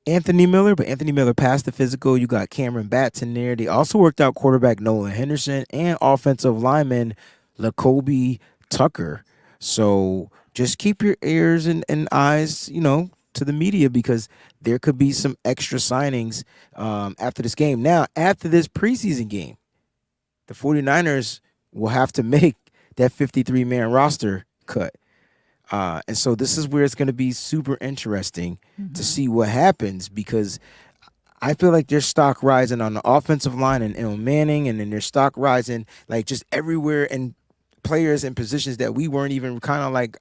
Anthony Miller, but Anthony Miller passed the physical. You got Cameron Batts in there. They also worked out quarterback Nolan Henderson and offensive lineman Lacoby Tucker. So just keep your ears and eyes, to the media, because there could be some extra signings after this game. Now, after this preseason game, the 49ers will have to make that 53-man roster cut. And so this is where it's going to be super interesting to see what happens, because I feel like there's stock rising on the offensive line and Manning, and then there's stock rising like just everywhere, and players in positions that we weren't even kind of like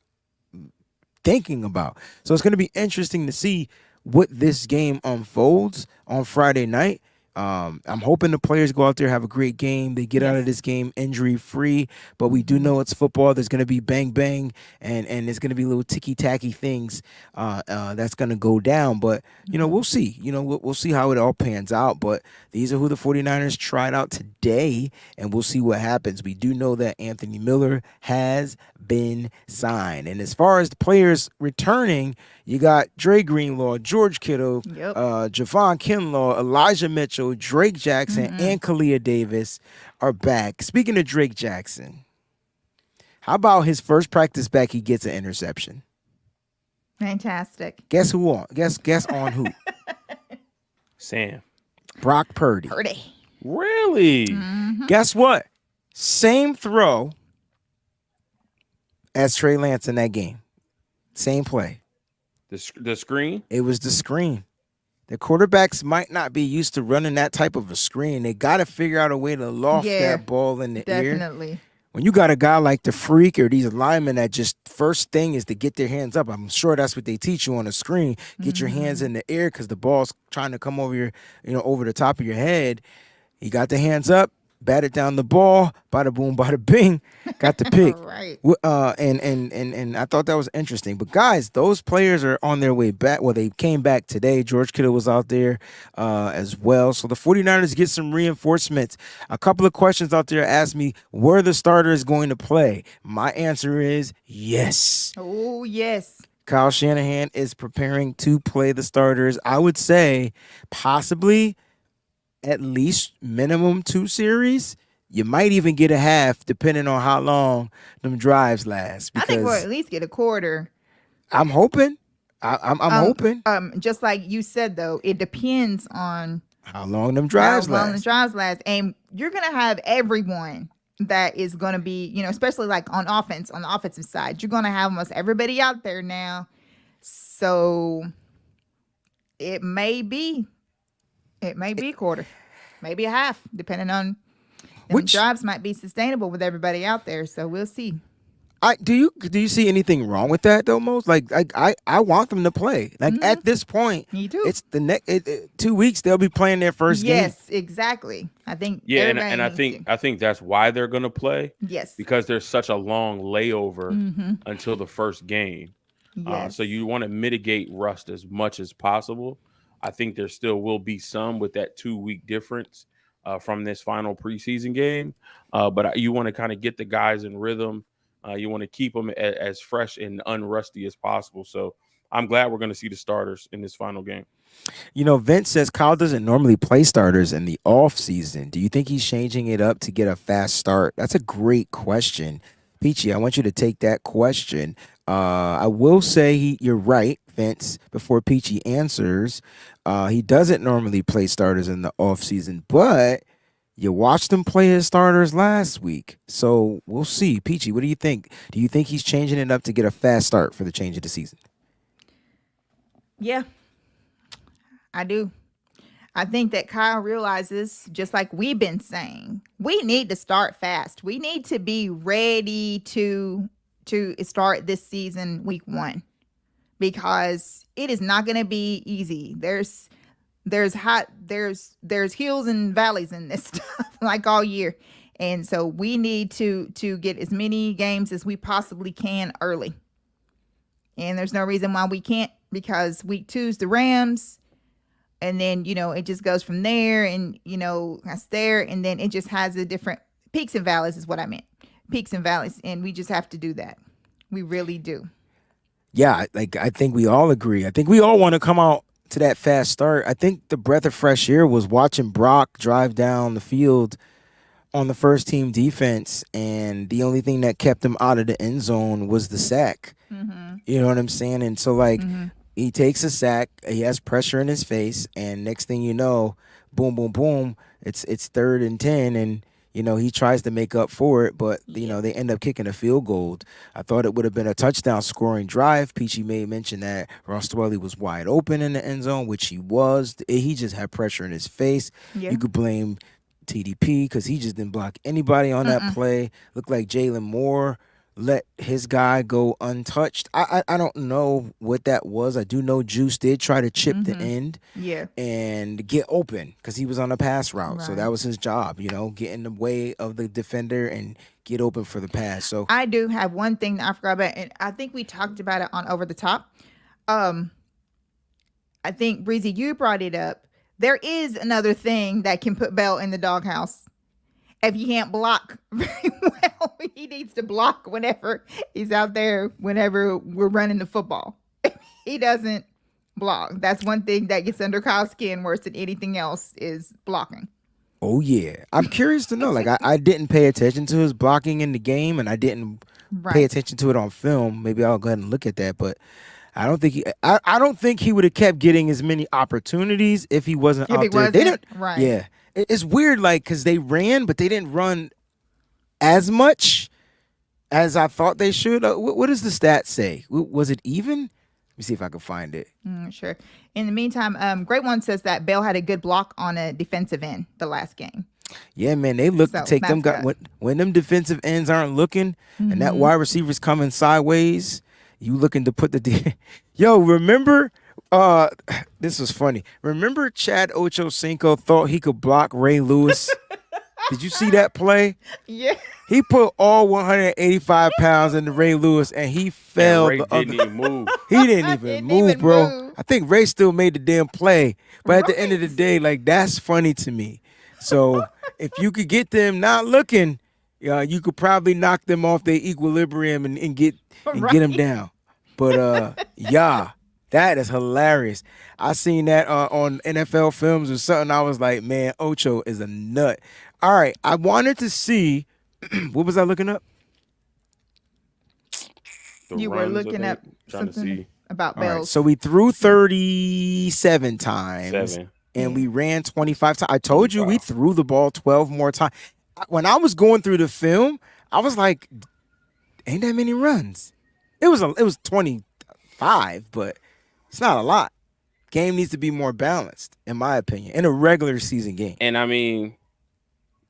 thinking about. So it's going to be interesting to see what this game unfolds on Friday night. I'm hoping the players go out there, have a great game. They get out of this game injury-free, but we do know it's football. There's going to be bang-bang, and there's going to be little ticky-tacky things that's going to go down. But, we'll see. We'll see how it all pans out. But these are who the 49ers tried out today, and we'll see what happens. We do know that Anthony Miller has been signed. And as far as the players returning, you got Dre Greenlaw, George Kittle, Javon Kinlaw, Elijah Mitchell, Drake Jackson, and Kalia Davis are back. Speaking of Drake Jackson, how about his first practice back, he gets an interception? Fantastic. Guess who on? Guess on who? Sam. Brock Purdy. Really? Guess what? Same throw as Trey Lance in that game. Same play. The screen? It was the screen. The quarterbacks might not be used to running that type of a screen. They got to figure out a way to loft that ball in the air. Definitely. When you got a guy like the Freak or these linemen that just first thing is to get their hands up. I'm sure that's what they teach you on the screen. Get your hands in the air because the ball's trying to come over over the top of your head. You got the hands up, batted down the ball, bada boom, bada bing, got the pick. Right. And I thought that was interesting. But guys, those players are on their way back. Well, they came back today. George Kittle was out there as well. So the 49ers get some reinforcements. A couple of questions out there asked me, were the starters going to play? My answer is yes. Oh, yes. Kyle Shanahan is preparing to play the starters. I would say possibly at least minimum 2 series. You might even get a half, depending on how long them drives last. I think we'll at least get a quarter. I'm hoping. I'm hoping. Just like you said, though, it depends on how long them drives last. And you're gonna have everyone that is gonna be, especially like on offense, on the offensive side. You're gonna have almost everybody out there now. So it may be a quarter, maybe a half, depending on which drives might be sustainable with everybody out there. So we'll see. Do you see anything wrong with that though, Mose? Like I want them to play. Like at this point, me too. It's the next 2 weeks they'll be playing their first game. Yes, exactly. I think. Yeah, and I think that's why they're going to play. Yes, because there's such a long layover until the first game. Yes. So you want to mitigate rust as much as possible. I think there still will be some with that 2-week difference from this final preseason game. But you want to kind of get the guys in rhythm. You want to keep them as fresh and unrusty as possible. So I'm glad we're going to see the starters in this final game. Vince says Kyle doesn't normally play starters in the off season. Do you think he's changing it up to get a fast start? That's a great question. Peachy, I want you to take that question. I will say you're right, Vince, before Peachy answers. He doesn't normally play starters in the offseason, but you watched him play his starters last week. So we'll see. Peachy, what do you think? Do you think he's changing it up to get a fast start for the change of the season? Yeah, I do. I think that Kyle realizes, just like we've been saying, we need to start fast. We need to be ready to start this season week 1, because it is not going to be easy. There's hills and valleys in this stuff, like all year. And so we need to get as many games as we possibly can early. And there's no reason why we can't, because week 2 is the Rams. And then, it just goes from there, and, that's there. And then it just has a different peaks and valleys is what I meant. Peaks and valleys. And we just have to do that. We really do. Yeah, I think we all agree. I think we all want to come out to that fast start. I think the breath of fresh air was watching Brock drive down the field on the first team defense, and the only thing that kept him out of the end zone was the sack. Mm-hmm. You know what I'm saying? And so he takes a sack, he has pressure in his face, and next thing you know, boom, boom, boom, it's 3rd and 10, and he tries to make up for it, but they end up kicking a field goal. I thought it would have been a touchdown scoring drive. Peachy may mention that Ross Dwelly was wide open in the end zone, which he was. He just had pressure in his face. Yeah. You could blame TDP because he just didn't block anybody on that play. Looked like Jalen Moore let his guy go untouched. I don't know what that was. I do know Juice did try to chip the end and get open because he was on a pass route. Right. So that was his job, get in the way of the defender and get open for the pass. So I do have one thing that I forgot about, and I think we talked about it on Over the Top. I think, Breezie, you brought it up. There is another thing that can put Bell in the doghouse. If he can't block very well, he needs to block whenever he's out there, whenever we're running the football. He doesn't block. That's one thing that gets under Kyle's skin worse than anything else is blocking. Oh, yeah. I'm curious to know. I didn't pay attention to his blocking in the game, and I didn't pay attention to it on film. Maybe I'll go ahead and look at that, but I don't think he would have kept getting as many opportunities if he wasn't out there. They didn't, right. Yeah. It's weird, because they ran, but they didn't run as much as I thought they should. What does the stat say? Was it even? me see if I can find it. Sure. In the meantime, Great One says that Bell had a good block on a defensive end the last game. Yeah, man, they look to take them. When them defensive ends aren't looking, and that wide receiver's coming sideways, you looking to put Yo, remember? This was funny. Remember Chad Ochocinco thought he could block Ray Lewis? Did you see that play? Yeah. He put all 185 pounds into Ray Lewis, and he fell. And Ray didn't even move. He didn't even move, bro. I think Ray still made the damn play. But at the end of the day, like, that's funny to me. So if you could get them not looking, you could probably knock them off their equilibrium and get them down. But yeah, that is hilarious. I seen that on NFL films or something. I was like, man, Ocho is a nut. All right, I wanted to see. What was I looking up? You were looking up something about Bells. Right, so we threw 37 times. And we ran 25 times. I told you we threw the ball 12 more times. When I was going through the film, I was like, ain't that many runs. It was 25, but it's not a lot. Game needs to be more balanced, in my opinion, in a regular season game. And I mean,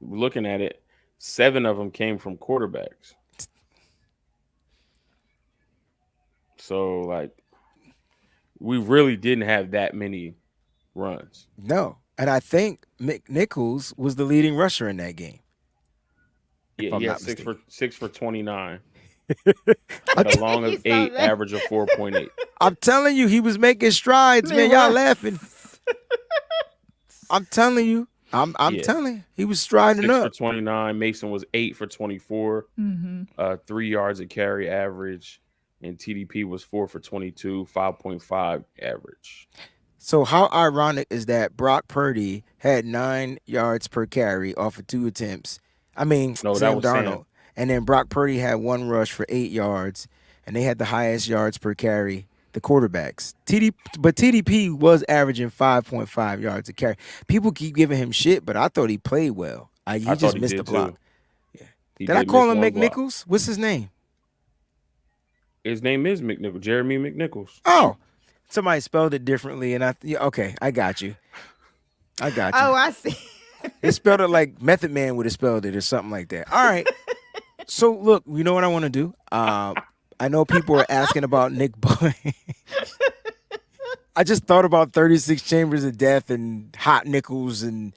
looking at it, 7 of them came from quarterbacks. So, like, we really didn't have that many runs. No. And I think McNichols was the leading rusher in that game. Yeah, he had 6 for 29. At a long of 8, average of 4.8. I'm telling you, he was making strides, man. Y'all laughing. I'm telling you. I'm telling you. He was striding 6 up. 6 for 29. Mason was 8 for 24. 3 yards a carry average. And TDP was 4 for 22, 5.5 average. So how ironic is that Brock Purdy had 9 yards per carry off of 2 attempts? I mean, no, Sam Darnold. And then Brock Purdy had 1 rush for 8 yards, and they had the highest yards per carry, the quarterbacks. But TDP was averaging 5.5 yards a carry. People keep giving him shit, but I thought he played well. He just missed the block. Yeah. Did I call him McNichols? What's his name? His name is McNichols, Jeremy McNichols. Oh, somebody spelled it differently, and okay, I got you. Oh, I see. They spelled it like Method Man would have spelled it or something like that. All right. So, look, you know what I want to do? I know people are asking about Nick Bosa. I just thought about 36 Chambers of Death and Hot Nickels, and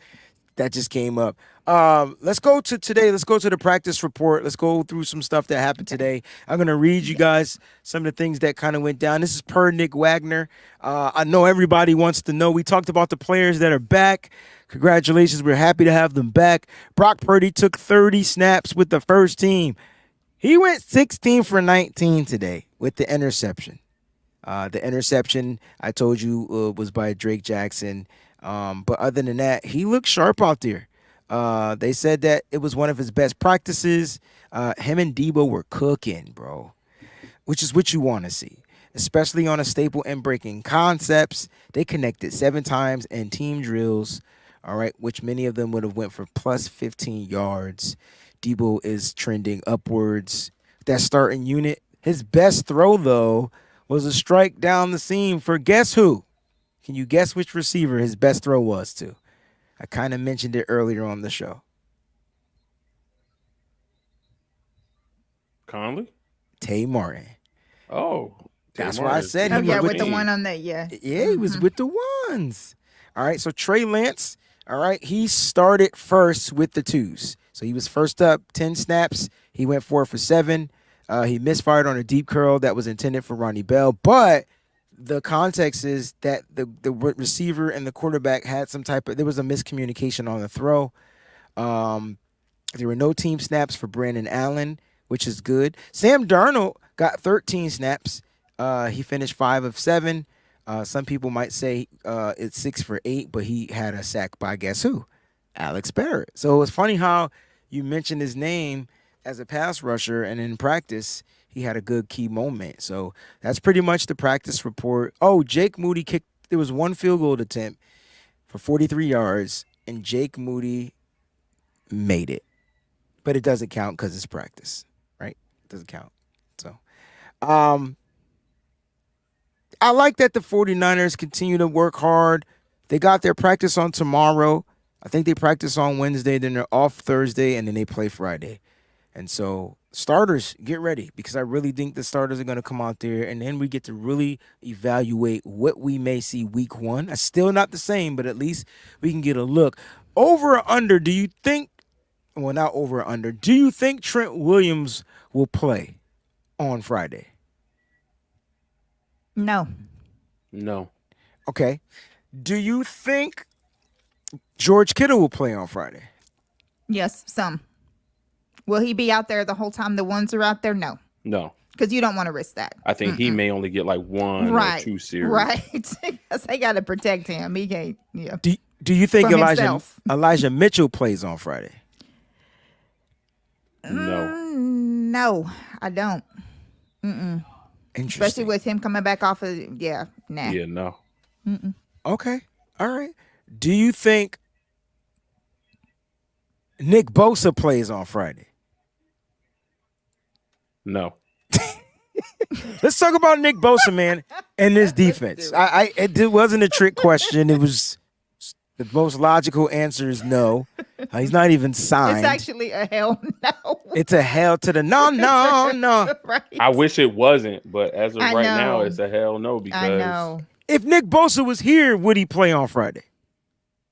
that just came up. Let's go to today. Let's go to the practice report. Let's go through some stuff that happened today. I'm going to read you guys some of the things that kind of went down. This is per Nick Wagner. I know everybody wants to know. We talked about the players that are back. Congratulations. We're happy to have them back. Brock Purdy took 30 snaps with the first team. He went 16 for 19 today with the interception. The interception, I told you, was by Drake Jackson. But other than that, he looked sharp out there. They said that it was one of his best practices. Him and Debo were cooking, bro, which is what you want to see, especially on a staple and breaking concepts. They connected 7 times in team drills, all right, which many of them would have went for plus 15 yards. Debo is trending upwards. That starting unit, his best throw, though, was a strike down the seam for guess who? Can you guess which receiver his best throw was to? I kind of mentioned it earlier on the show. Conley? Tay Martin. Oh. That's why I said he was with the one on the, yeah. Yeah, he was with the ones. All right, so Trey Lance, all right, he started first with the 2s. So he was first up, 10 snaps. He went 4 for 7. He misfired on a deep curl that was intended for Ronnie Bell, but the context is that the receiver and the quarterback had there was a miscommunication on the throw. There were no team snaps for Brandon Allen, which is good. Sam Darnold got 13 snaps. He finished 5 of 7. Some people might say it's 6 for 8, but he had a sack by guess who? Alex Barrett. So it's funny how you mentioned his name as a pass rusher, and in practice, he had a good key moment. So that's pretty much the practice report. Oh, Jake Moody kicked. There was 1 field goal attempt for 43 yards, and Jake Moody made it. But it doesn't count because it's practice, right? It doesn't count. So I like that the 49ers continue to work hard. They got their practice on tomorrow. I think they practice on Wednesday, then they're off Thursday, and then they play Friday. And so starters, get ready, because I really think the starters are going to come out there, and then we get to really evaluate what we may see week 1. It's still not the same, but at least we can get a look. Over or under, do you think, well, not over or under, do you think Trent Williams will play on Friday? No. Okay. Do you think George Kittle will play on Friday? Yes, some. Will he be out there the whole time the ones are out there? No. Because you don't want to risk that. I think he may only get like 1 or 2 series. Right. Because they got to protect him. He can't, yeah. Do you think Elijah Mitchell plays on Friday? No, I don't. Interesting. Especially with him coming back off of, nah. Yeah, no. Okay. All right. Do you think Nick Bosa plays on Friday? No. Let's talk about Nick Bosa, man, and this defense. It wasn't a trick question. It was the most logical answer is no. He's not even signed. It's actually a hell no. It's a hell to the no. Right. I wish it wasn't, but as of right now, it's a hell no, because I know. If Nick Bosa was here, would he play on Friday?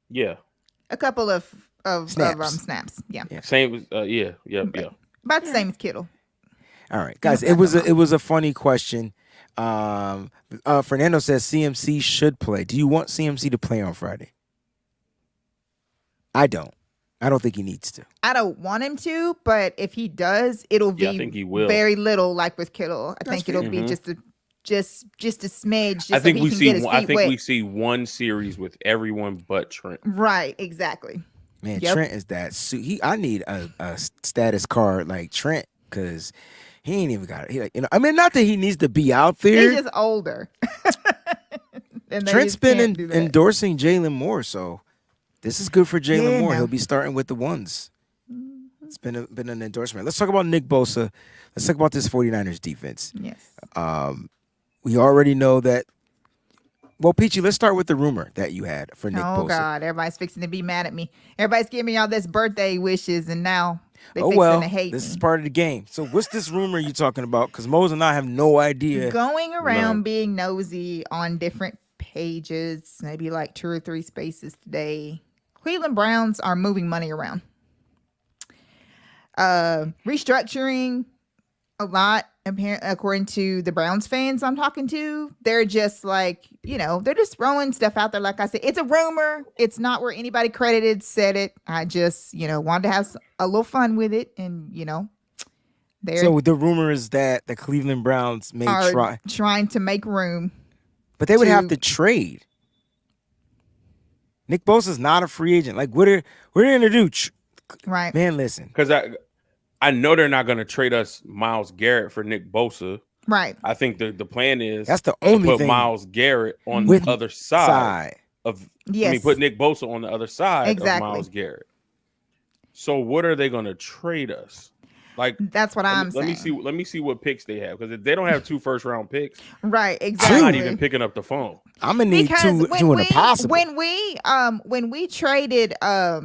Yeah. A couple of snaps. Yeah. Same. Yeah. About the same as Kittle. All right, guys. It was a funny question. Fernando says CMC should play. Do you want CMC to play on Friday? I don't. I don't think he needs to. I don't want him to, but if he does, it'll be I think he will. Very little, like with Kittle. I think it'll be just a smidge. I think we see one series with everyone but Trent. Right, exactly. Man, Trent is that suit. I need a status card like Trent, because he ain't even got it. Not that he needs to be out there. He's just older. Trent's been endorsing Jalen Moore, so this is good for Jalen Moore. He'll be starting with the ones. It's been an endorsement. Let's talk about Nick Bosa. Let's talk about this 49ers defense. Yes. We already know that. Well, Peachy, let's start with the rumor that you had for Nick Bosa. Oh, God. Everybody's fixing to be mad at me. Everybody's giving me all this birthday wishes, and now they're fixing to hate me. This is part of the game. So what's this rumor you talking about? Because Mose and I have no idea. Going around being nosy on different pages, maybe like 2 or 3 spaces today. Cleveland Browns are moving money around. Restructuring a lot, according to the Browns fans I'm talking to. They're just like, they're just throwing stuff out there. Like I said, it's a rumor. It's not where anybody credited said it. I just, wanted to have a little fun with it. And, so the rumor is that the Cleveland Browns may trying to make room. But they would have to trade. Nick Bosa's not a free agent. Like, what are they going to do? Right. Man, listen. Because I know they're not going to trade us Myles Garrett for Nick Bosa. Right. I think the plan is that's the only to put thing Myles Garrett on the other side of. Yes. Put Nick Bosa on the other side of exactly. Myles Garrett. So what are they going to trade us? Like, that's what I'm saying. Let me see what picks they have, because if they don't have 2 first-round picks, right? Exactly. I'm not even picking up the phone. I'm gonna need two in the possible. When we traded I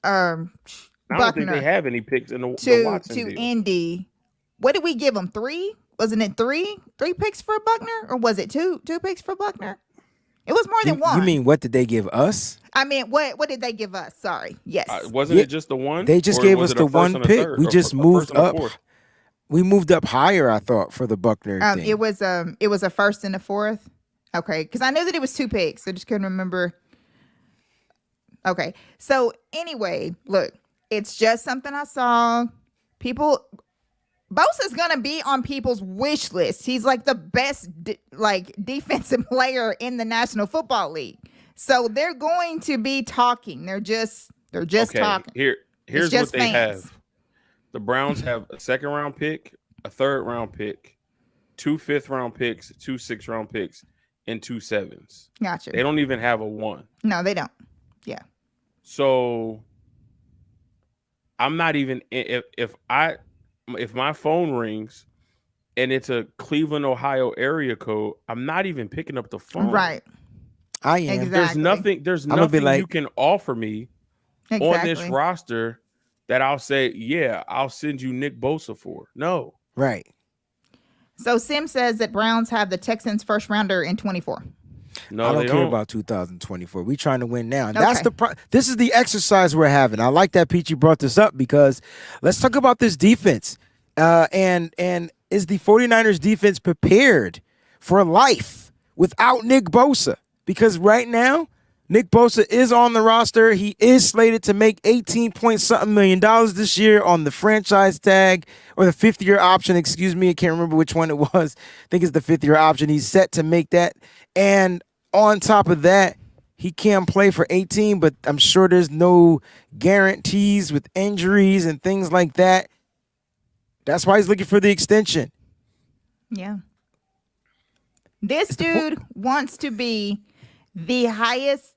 don't think they have any picks in the Watson to deal. Indy. What did we give them? 3? Wasn't it 3 picks for Buckner, or was it 2 picks for Buckner? It was more than 1. You mean what did they give us? I mean, what did they give us? Sorry. Yes. Wasn't it just the 1? They just gave us the 1 pick. We just moved up. We moved up higher, I thought, for the Buckner thing. It was a first and a fourth. Okay, because I knew that it was 2 picks. I just couldn't remember. Okay, so anyway, look, it's just something I saw. Bosa's gonna be on people's wish list. He's like the best defensive player in the National Football League. So they're going to be talking. They're just talking. Here's what they have. The Browns have a 2nd-round pick, a 3rd-round pick, 2 5th-round picks, 2 6th-round picks, and 2 7s. Gotcha. They don't even have a 1. No, they don't. Yeah. So I'm not even if my phone rings and it's a Cleveland, Ohio area code, I'm not even picking up the phone. Right. I am. Exactly. There's nothing you can offer me Exactly. on this roster that I'll say, yeah, I'll send you Nick Bosa for. No. Right. So Sim says that Browns have the Texans first rounder in 24. No, I don't they care don't. about 2024. We're trying to win now. And Okay. that's this is the exercise we're having. I like that Peachy brought this up because let's talk about this defense. And is the 49ers defense prepared for life without Nick Bosa? Because right now, Nick Bosa is on the roster. He is slated to make $18-point-something million this year on the franchise tag or the fifth-year option. Excuse me. I can't remember which one it was. I think it's the fifth-year option. He's set to make that. And on top of that, he can play for 18, but I'm sure there's no guarantees with injuries and things like that. That's why he's looking for the extension. Yeah. This dude wants to be the highest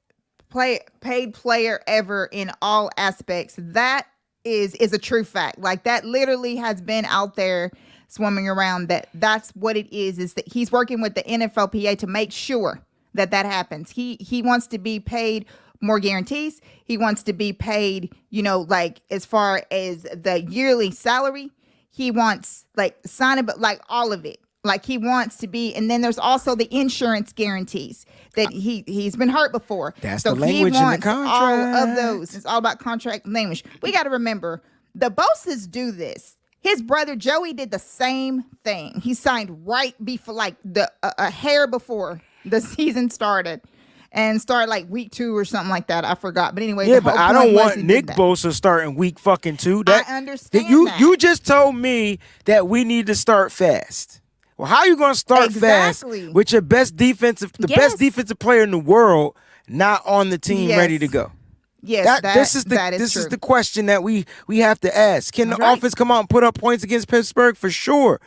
paid player ever in all aspects. That is a true fact. Like, that literally has been out there swimming around. That's what it is that he's working with the NFLPA to make sure that happens. He wants to be paid more guarantees. He wants to be paid, like, as far as the yearly salary. He wants, like, signable, like, all of it. Like, he wants to be, and then there's also the insurance guarantees that he's been hurt before. That's so the language he wants in the contract. all of those. It's all about contract language. We got to remember, the Bosas do this. His brother Joey did the same thing. He signed right before, like, a hair before the season started, and started like week 2 or something like that. I forgot. But anyway, yeah, but I don't want Nick Bosa starting week fucking 2. I understand that. You just told me that we need to start fast. Well, how are you going to start fast with your best defensive player in the world not on the team ready to go? Yes, this is the question that we have to ask. Can the offense come out and put up points against Pittsburgh? For sure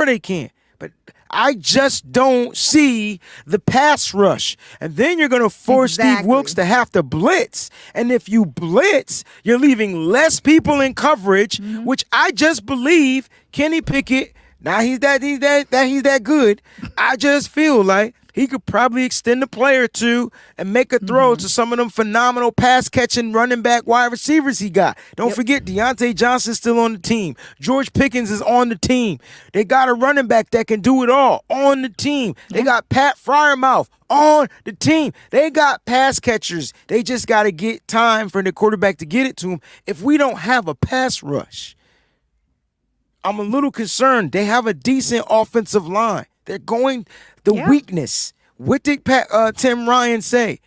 they can. But I just don't see the pass rush. And then you're going to force Steve Wilks to have to blitz. And if you blitz, you're leaving less people in coverage, which I just believe Kenny Pickett. Now he's that good. I just feel like he could probably extend a play or two and make a throw to some of them phenomenal pass catching running back wide receivers he got. Don't forget Deontay Johnson's still on the team. George Pickens is on the team. They got a running back that can do it all on the team. They got Pat Freiermuth on the team. They got pass catchers. They just got to get time for the quarterback to get it to him. If we don't have a pass rush, I'm a little concerned. They have a decent offensive line. They're going weakness. What did Tim Ryan say?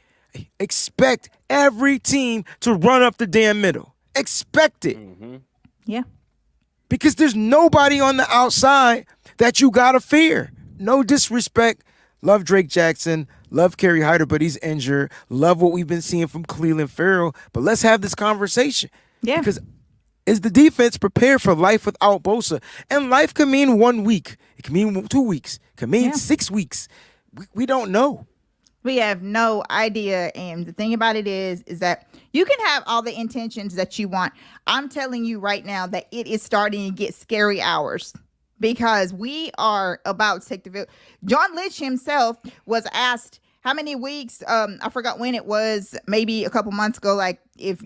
Expect every team to run up the damn middle. Expect it. Yeah. Because there's nobody on the outside that you got to fear. No disrespect. Love Drake Jackson. Love Kerry Hyder, but he's injured. Love what we've been seeing from Cleveland Farrell. But let's have this conversation. Yeah. Because is the defense prepared for life without Bosa? And life can mean 1 week. It can mean 2 weeks. It can mean 6 weeks. We don't know. We have no idea. And the thing about it is that you can have all the intentions that you want. I'm telling you right now that it is starting to get scary hours because we are about to take the field. John Lynch himself was asked how many weeks, I forgot when it was, maybe a couple months ago, like if,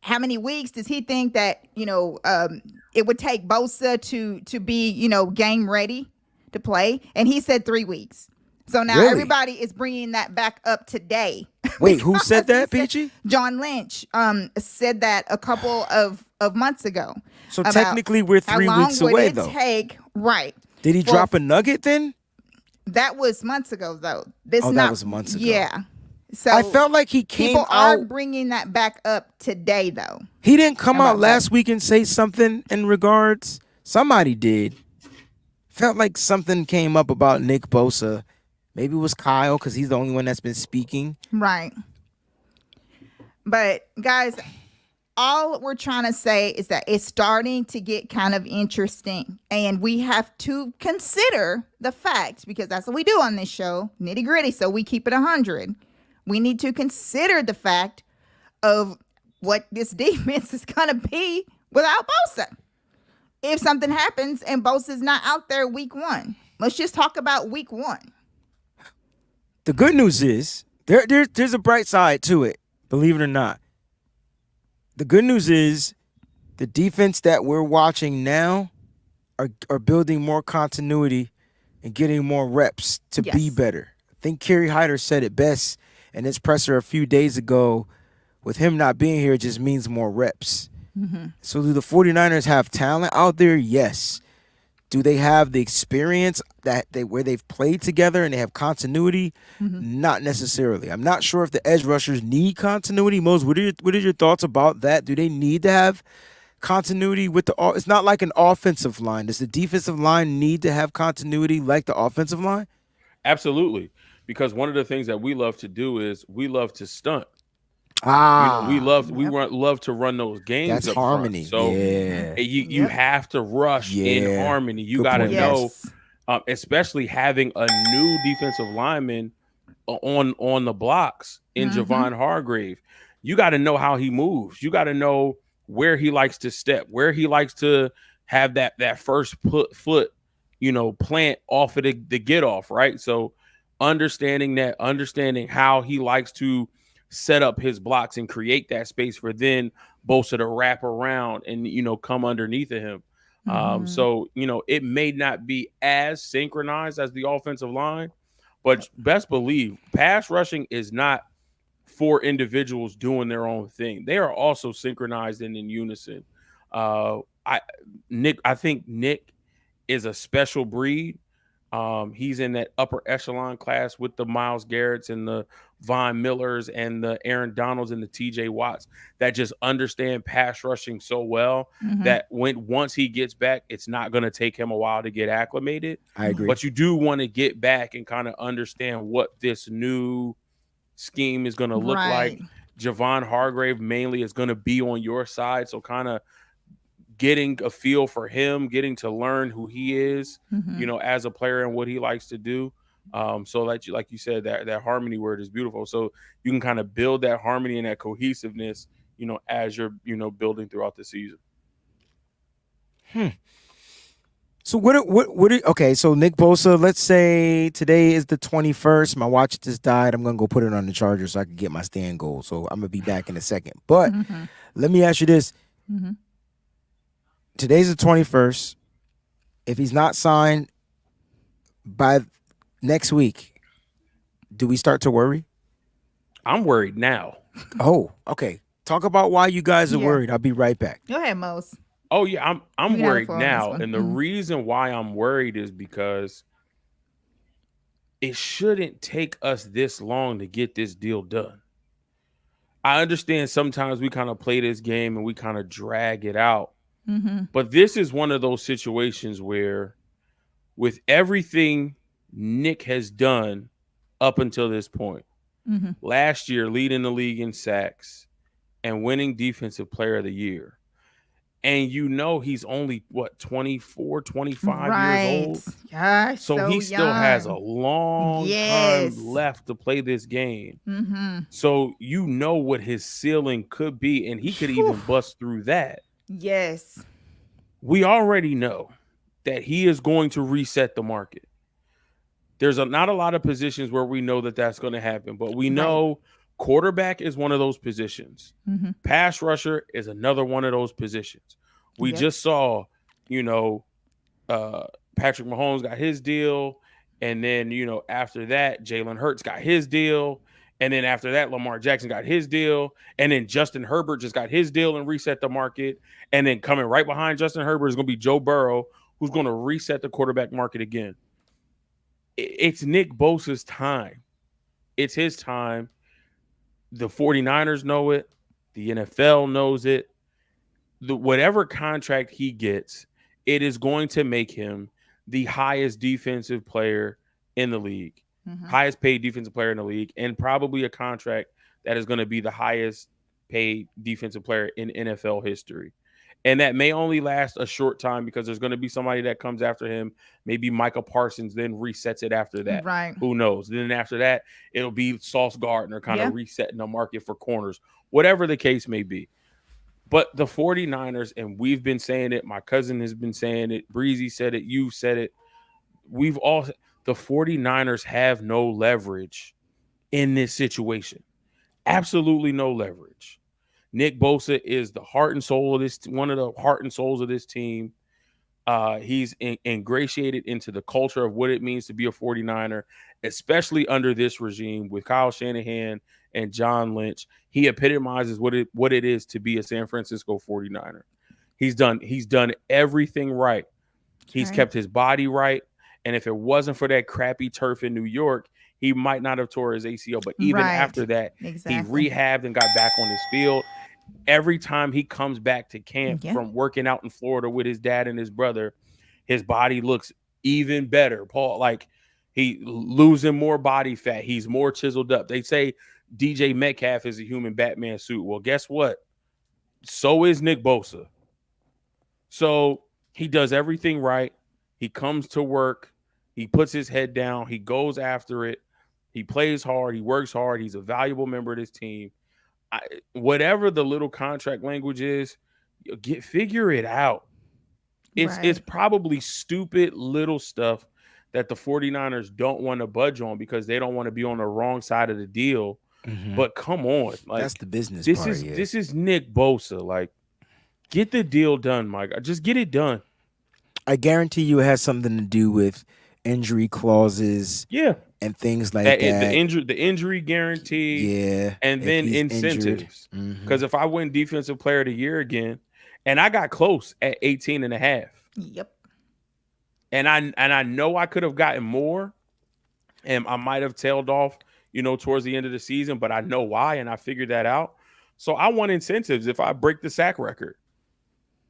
how many weeks does he think that, it would take Bosa to be, game ready to play? And he said 3 weeks. So now everybody is bringing that back up today. Wait, who said that, Peachy? John Lynch said that a couple of months ago. So technically we're 3 weeks away, though. Right. Did he drop a nugget then? That was months ago, though. That was months ago. Yeah. So I felt like he came out. People are bringing that back up today, though. He didn't come out last week and say something in regards. Somebody did. Felt like something came up about Nick Bosa. Maybe it was Kyle because he's the only one that's been speaking. Right. But, guys, all we're trying to say is that it's starting to get kind of interesting. And we have to consider the fact, because that's what we do on this show, nitty gritty, so we keep it 100. We need to consider the fact of what this defense is going to be without Bosa. if something happens and Bosa's not out there week 1. Let's just talk about week 1. The good news is there's a bright side to it, believe it or not. The good news is the defense that we're watching now are building more continuity and getting more reps to be better. I think Kerry Hyder said it best in his presser a few days ago. With him not being here, it just means more reps. Mm-hmm. So do the 49ers have talent out there? Yes. Do they have the experience where they've played together and they have continuity? Mm-hmm. Not necessarily. I'm not sure if the edge rushers need continuity. Mose, what are your thoughts about that? Do they need to have continuity with it's not like an offensive line. Does the defensive line need to have continuity like the offensive line? Absolutely. Because one of the things that we love to do is we love to stunt. We love to run those games. That's up harmony. Front. So you have to rush in harmony. You got to know, especially having a new defensive lineman on the blocks in Javon Hargrave. You got to know how he moves. You got to know where he likes to step, where he likes to have that first foot, plant off of the get off, right? So understanding how he likes to set up his blocks and create that space for then Bosa to wrap around and come underneath of him. So it may not be as synchronized as the offensive line, but best believe pass rushing is not for individuals doing their own thing. They are also synchronized and in unison. I think Nick is a special breed. He's in that upper echelon class with the Myles Garretts and the Von Millers and the Aaron Donalds and the TJ Watts that just understand pass rushing so well that once he gets back, it's not going to take him a while to get acclimated. I agree. But you do want to get back and kind of understand what this new scheme is going to look like. Javon Hargrave mainly is going to be on your side. So kind of getting a feel for him, getting to learn who he is, as a player and what he likes to do. So like you said, that harmony word is beautiful. So you can kind of build that harmony and that cohesiveness, as you're, building throughout the season. So okay, so Nick Bosa, let's say today is the 21st. My watch just died. I'm going to go put it on the charger so I can get my stand goal. So I'm going to be back in a second. But let me ask you this. Today's the 21st. If he's not signed by next week, do we start to worry? I'm worried now. Oh, okay. Talk about why you guys are worried. I'll be right back. Go ahead, Mose. Oh, yeah, I'm worried now. And the reason why I'm worried is because it shouldn't take us this long to get this deal done. I understand sometimes we kind of play this game and we kind of drag it out. But this is one of those situations where with everything Nick has done up until this point, last year leading the league in sacks and winning Defensive Player of the Year, and he's only 24, 25 years old. Yeah, so he still has a long time left to play this game. So what his ceiling could be, and he could even bust through that. Yes. We already know that he is going to reset the market. There's not a lot of positions where we know that that's going to happen, but we know quarterback is one of those positions. Pass rusher is another one of those positions. We just saw, Patrick Mahomes got his deal. And then, after that, Jalen Hurts got his deal. And then after that, Lamar Jackson got his deal. And then Justin Herbert just got his deal and reset the market. And then coming right behind Justin Herbert is going to be Joe Burrow, who's going to reset the quarterback market again. It's Nick Bosa's time. It's his time. The 49ers know it. The NFL knows it. Whatever contract he gets, it is going to make him the highest defensive player in the league. Highest paid defensive player in the league, and probably a contract that is going to be the highest paid defensive player in NFL history. And that may only last a short time because there's going to be somebody that comes after him. Maybe Micah Parsons then resets it after that. Right. Who knows? Then after that, it'll be Sauce Gardner kind of resetting the market for corners, whatever the case may be. But the 49ers, and we've been saying it, my cousin has been saying it, Breezie said it, you said it. The 49ers have no leverage in this situation. Absolutely no leverage. Nick Bosa is the heart and soul of this, one of the heart and souls of this team. He's ingratiated into the culture of what it means to be a 49er, especially under this regime with Kyle Shanahan and John Lynch. He epitomizes what it is to be a San Francisco 49er. He's done everything right. He's kept his body right. And if it wasn't for that crappy turf in New York, he might not have tore his ACL. But even after that, he rehabbed and got back on his field. Every time he comes back to camp from working out in Florida with his dad and his brother, his body looks even better. Paul, like, he losing more body fat. He's more chiseled up. They say DJ Metcalf is a human Batman suit. Well, guess what? So is Nick Bosa. So he does everything right. He comes to work. He puts his head down. He goes after it. He plays hard. He works hard. He's a valuable member of this team. Whatever the little contract language is, figure it out. It's probably stupid little stuff that the 49ers don't want to budge on because they don't want to be on the wrong side of the deal. Mm-hmm. But come on, like, that's the business this part. This is Nick Bosa. Like, get the deal done, Mike. Just get it done. I guarantee you it has something to do with injury clauses. Yeah. And things like that. The injury guarantee. Yeah. And then incentives. Because if I win Defensive Player of the Year again, and I got close at 18.5. Yep. And I know I could have gotten more, and I might have tailed off, towards the end of the season, but I know why, and I figured that out. So I want incentives if I break the sack record.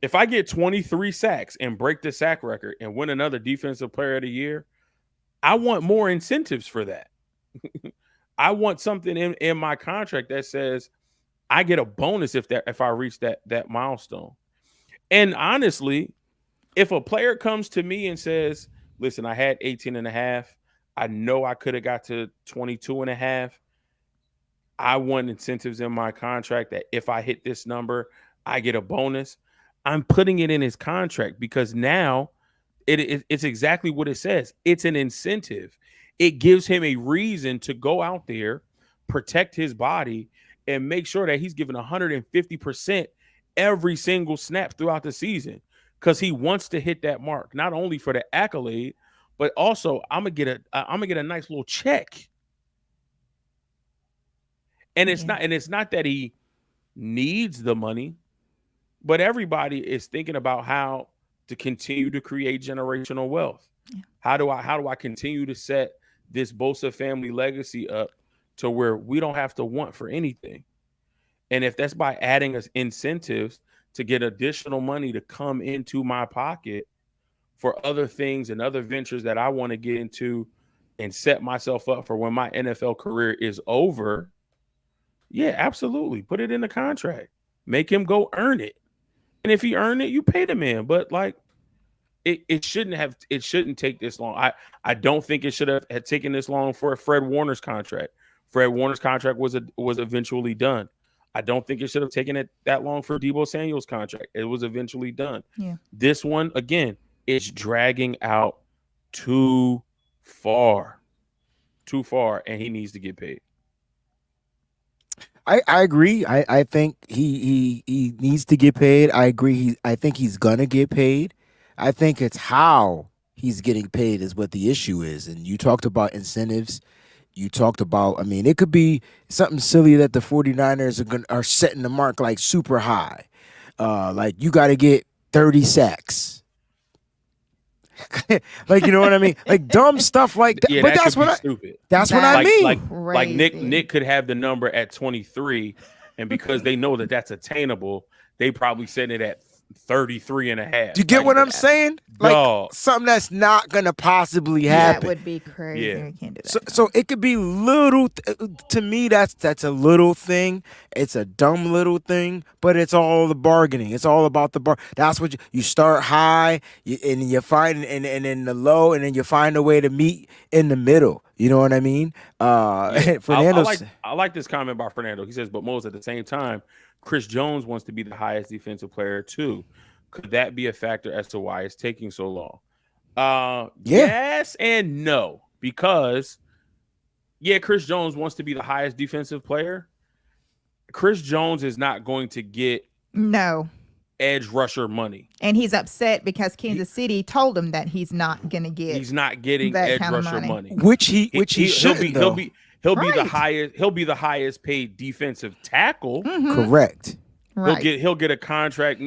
If I get 23 sacks and break the sack record and win another Defensive Player of the Year, I want more incentives for that. I want something in my contract that says I get a bonus if I reach that milestone. And honestly, if a player comes to me and says, listen, I had 18.5, I know I could have got to 22.5. I want incentives in my contract that if I hit this number, I get a bonus. I'm putting it in his contract because now it's exactly what it says. It's an incentive. It gives him a reason to go out there, protect his body, and make sure that he's given 150% every single snap throughout the season because he wants to hit that mark, not only for the accolade, but also I'm gonna get a nice little check. And it's not that he needs the money, but everybody is thinking about how to continue to create generational wealth. Yeah. How do I continue to set this Bosa family legacy up to where we don't have to want for anything? And if that's by adding us incentives to get additional money to come into my pocket for other things and other ventures that I want to get into and set myself up for when my NFL career is over, yeah, absolutely. Put it in the contract. Make him go earn it. And if he earned it, you pay the man. But like, it shouldn't take this long. I don't think it should have taken this long for Fred Warner's contract. Fred Warner's contract was eventually done. I don't think it should have taken it that long for Deebo Samuel's contract. It was eventually done. Yeah. This one, again, it's dragging out too far, and he needs to get paid. I agree. I think he needs to get paid. I agree. I think he's gonna get paid. I think it's how he's getting paid is what the issue is. And you talked about incentives. You talked about, I mean, it could be something silly that the 49ers are setting the mark like super high. Like you got to get 30 sacks. Like, you know what I mean? Like dumb stuff like that. Yeah, but that's what stupid. That's what I mean. Like Nick could have the number at 23, and because they know that that's attainable, they probably set it at 33.5. Do you get what I'm saying? Like something that's not gonna possibly happen. That would be crazy. Yeah. We can't do that. So it could be little. To me, that's a little thing. It's a dumb little thing, but it's all the bargaining. It's all about the bar. That's what you start high, and you find and in the low, and then you find a way to meet in the middle. You know what I mean? Fernando. I like this comment by Fernando. He says, "But Mose, at the same time, Chris Jones wants to be the highest defensive player too. Could that be a factor as to why it's taking so long? Yes and no, because Chris Jones wants to be the highest defensive player. Chris Jones is not going to get edge rusher money, and he's upset because Kansas City told him that he's not going to get. He's not getting edge rusher money, which he shouldn't. He'll be the highest. He'll be the highest paid defensive tackle. Mm-hmm. Correct. Right. He'll get a contract,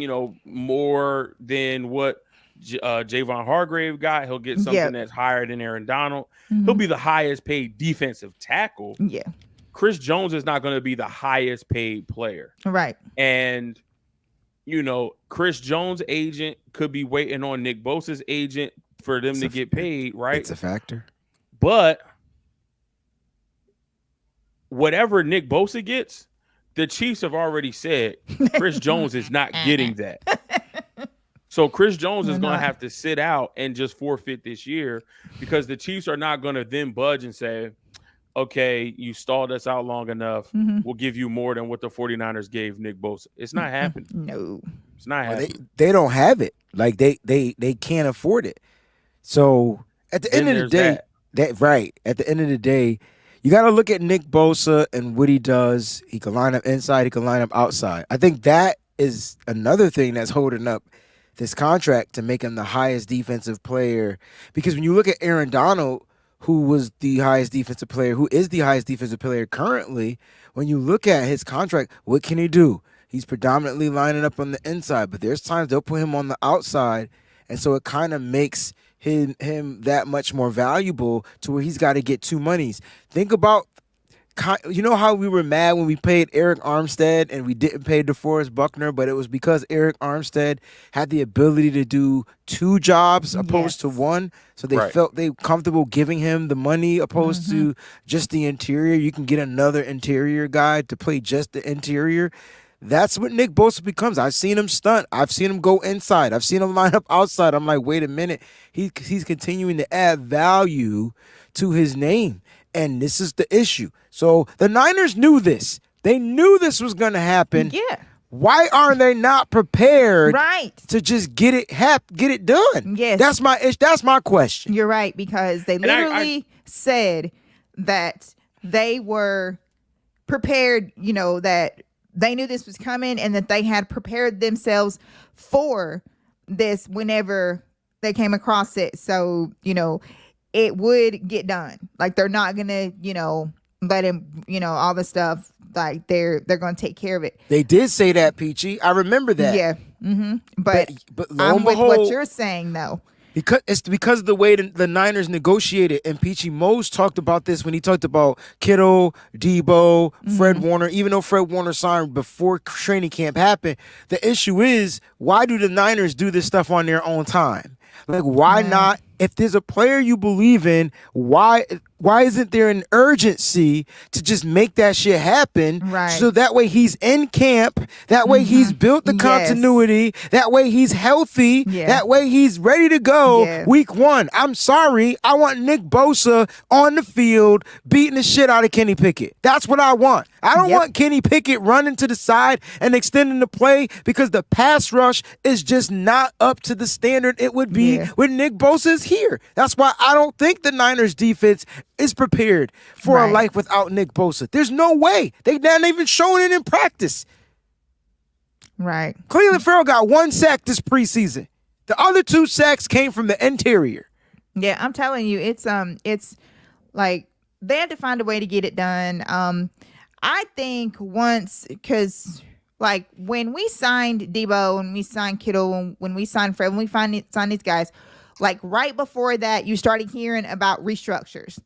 more than what Javon Hargrave got. He'll get something that's higher than Aaron Donald. Mm-hmm. He'll be the highest paid defensive tackle. Yeah. Chris Jones is not going to be the highest paid player. Right. And Chris Jones' agent could be waiting on Nick Bosa's agent for them to get paid, right? It's a factor. But whatever Nick Bosa gets, the Chiefs have already said Chris Jones is not getting that. So Chris Jones is going to have to sit out and just forfeit this year, because the Chiefs are not going to then budge and say, okay, you stalled us out long enough. Mm-hmm. We'll give you more than what the 49ers gave Nick Bosa. It's not happening. No. It's not happening. They don't have it. Like they can't afford it. So at the end of the day, at the end of the day, you got to look at Nick Bosa and what he does. He can line up inside. He can line up outside. I think that is another thing that's holding up this contract to make him the highest defensive player. Because when you look at Aaron Donald, who was the highest defensive player, who is the highest defensive player currently, when you look at his contract, what can he do? He's predominantly lining up on the inside, but there's times they'll put him on the outside, and so it kind of makes him that much more valuable to where he's got to get two monies. Think about, how we were mad when we paid Eric Armstead and we didn't pay DeForest Buckner, but it was because Eric Armstead had the ability to do two jobs opposed to one, so they felt they comfortable giving him the money opposed to just the interior. You can get another interior guy to play just the interior. That's what Nick Bosa becomes. I've seen him stunt. I've seen him go inside. I've seen him line up outside. I'm like, wait a minute. He's continuing to add value to his name, and this is the issue. So the Niners knew this. They knew this was going to happen. Yeah. Why are they not prepared to just get it done? Yes. That's my question. You're right, because they literally said that they were prepared, that they knew this was coming and that they had prepared themselves for this whenever they came across it. So, it would get done. Like, they're not going to, let him, all the stuff. Like, they're going to take care of it. They did say that, Peachy. I remember that. Yeah. Mm-hmm. But lo I'm and with behold, what you're saying, though. Because of the way the Niners negotiated, and Peachy Mose talked about this when he talked about Kittle, Debo, Fred Warner. Even though Fred Warner signed before training camp happened, the issue is, why do the Niners do this stuff on their own time? Like, why not? If there's a player you believe in, why isn't there an urgency to just make that shit happen? Right. So that way he's in camp. That way he's built the continuity. That way he's healthy. Yeah. That way he's ready to go week one. I'm sorry. I want Nick Bosa on the field beating the shit out of Kenny Pickett. That's what I want. I don't want Kenny Pickett running to the side and extending the play, because the pass rush is just not up to the standard it would be when Nick Bosa's here. That's why I don't think the Niners defense is prepared for a life without Nick Bosa. There's no way. They've not even shown it in practice. Right. Cleveland Farrell got 1 sack this preseason. The other 2 sacks came from the interior. Yeah, I'm telling you, it's like they had to find a way to get it done. I think because like when we signed Debo and we signed Kittle and when we signed Fred, when we signed these guys, like right before that, you started hearing about restructures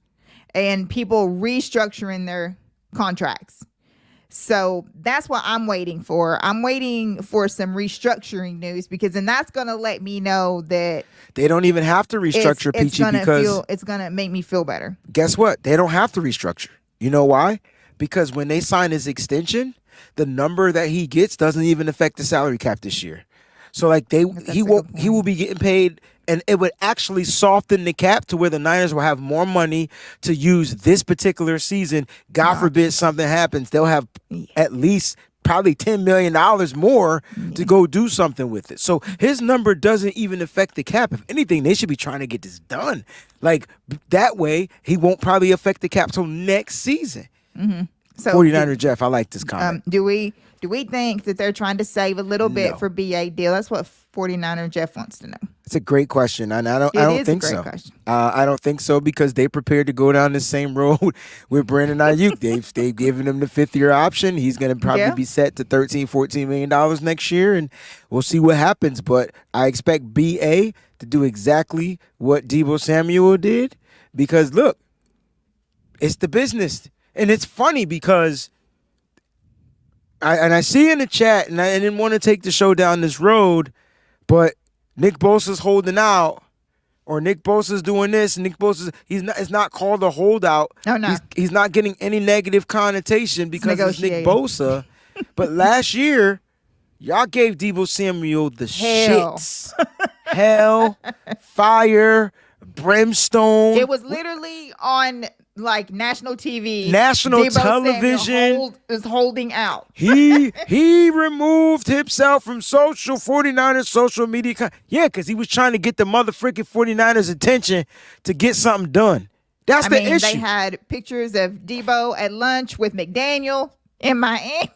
and people restructuring their contracts. So that's what I'm waiting for. I'm waiting for some restructuring news, because then that's going to let me know that they don't even have to restructure, Peachy, because it's going to make me feel better. Guess what? They don't have to restructure. You know why? Because when they sign his extension, the number that he gets doesn't even affect the salary cap this year. So like he will be getting paid, and it would actually soften the cap to where the Niners will have more money to use this particular season. God forbid something happens, they'll have at least probably $10 million more to go do something with it. So his number doesn't even affect the cap. If anything, they should be trying to get this done. Like that way, he won't probably affect the cap till next season. Mm-hmm. So 49er Jeff, I like this comment. Do we think that they're trying to save a little bit for BA deal? That's what 49er Jeff wants to know. It's a great question, and I don't think so. I don't think so because they prepared to go down the same road with Brandon Ayuk. They've given him the 5th-year option. He's going to probably be set to $13-14 million next year, and we'll see what happens. But I expect BA to do exactly what Deebo Samuel did because look, it's the business, and it's funny because I see in the chat, and I didn't want to take the show down this road, but Nick Bosa's holding out, or Nick Bosa's doing this. Nick Bosa's it's not called a holdout. Oh, no. He's not getting any negative connotation because it's Nick Bosa. But last year, y'all gave Deebo Samuel the shits. Hell, fire, brimstone. It was literally on like national TV. National Deebo television is holding out. He removed himself from 49ers social media. Yeah, because he was trying to get the motherfucking 49ers attention to get something done. That's the issue. They had pictures of Deebo at lunch with McDaniel in Miami.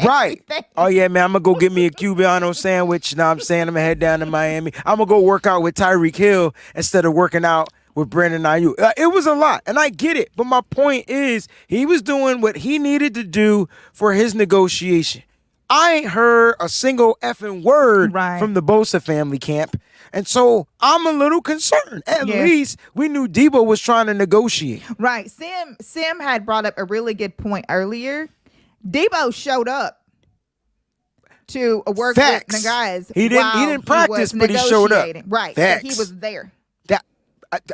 Right. Oh, yeah, man, I'm going to go get me a Cubano sandwich. Now I'm saying I'm going to head down to Miami. I'm going to go work out with Tyreek Hill instead of working out with Brandon Ayuk. It was a lot, and I get it. But my point is he was doing what he needed to do for his negotiation. I ain't heard a single effing word from the Bosa family camp. And so I'm a little concerned. At least we knew Deebo was trying to negotiate. Right. Sim had brought up a really good point earlier. Deebo showed up to work with the guys. He didn't practice, but he showed up. Right. So he was there.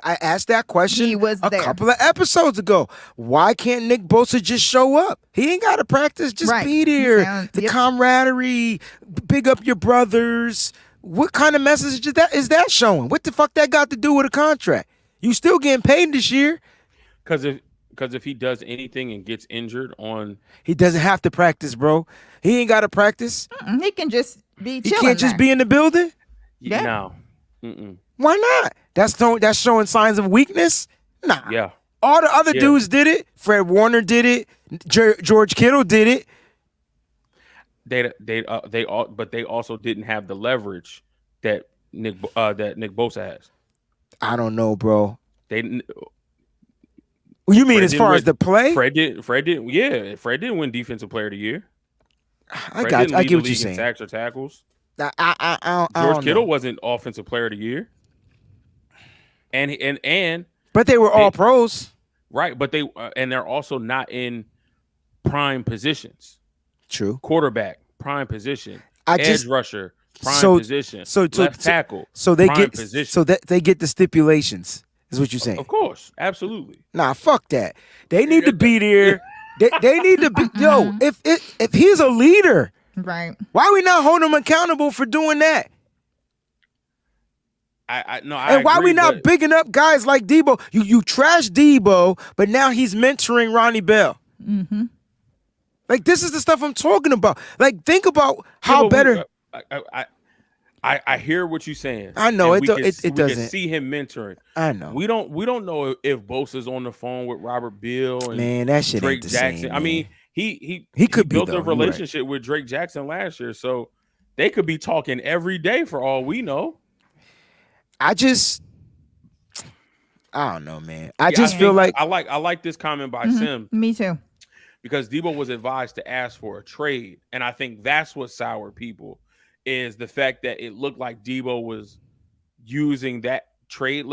I asked that question a couple of episodes ago. Why can't Nick Bosa just show up? He ain't got to practice. Just be there. The camaraderie, big up your brothers. What kind of message is that showing? What the fuck that got to do with a contract? You still getting paid this year. Because if he does anything and gets injured he doesn't have to practice, bro. He ain't got to practice. He can just be chilling. He can't just be in the building? Yeah. No. Mm-mm. Why not? That's showing signs of weakness? Nah. Yeah. All the other dudes did it. Fred Warner did it. George Kittle did it. But they also didn't have the leverage that Nick Bosa has. I don't know, bro. They didn't. You mean as far as the play? Fred didn't. Yeah, Fred didn't win Defensive Player of the Year. I get what you're saying. Sacks or tackles. George Kittle wasn't Offensive Player of the Year. But they were all pros, right? But they're also not in prime positions. True. Quarterback, prime position. Edge rusher, prime position. Left tackle. So they prime get position. So that they get the stipulations. Is what you're saying? Of course, absolutely. Nah, fuck that. They need to be there. They need to be. Yo, if he's a leader, right? Why we not hold him accountable for doing that? And why we not bigging up guys like Deebo? You trash Deebo, but now he's mentoring Ronnie Bell. Mm-hmm. Like, this is the stuff I'm talking about. Like, think about how better. I hear what you're saying. I know it doesn't. We can see him mentoring. I know. We don't know if Bosa's on the phone with Robert Beal and that shit Drake ain't the Jackson. same, I mean, he built a relationship with Drake Jackson last year, so they could be talking every day for all we know. I don't know, man. I feel like I like this comment by Sim. Me too. Because Deebo was advised to ask for a trade, and I think that's what soured people is the fact that it looked like Deebo was using that trade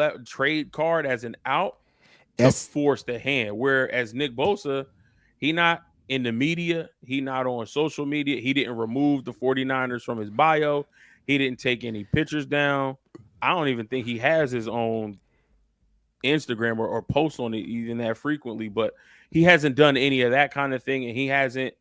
card as an out to force the hand. Whereas Nick Bosa, he not in the media, he not on social media, he didn't remove the 49ers from his bio, he didn't take any pictures down. I don't even think he has his own Instagram or post on it even that frequently, but he hasn't done any of that kind of thing, and he hasn't,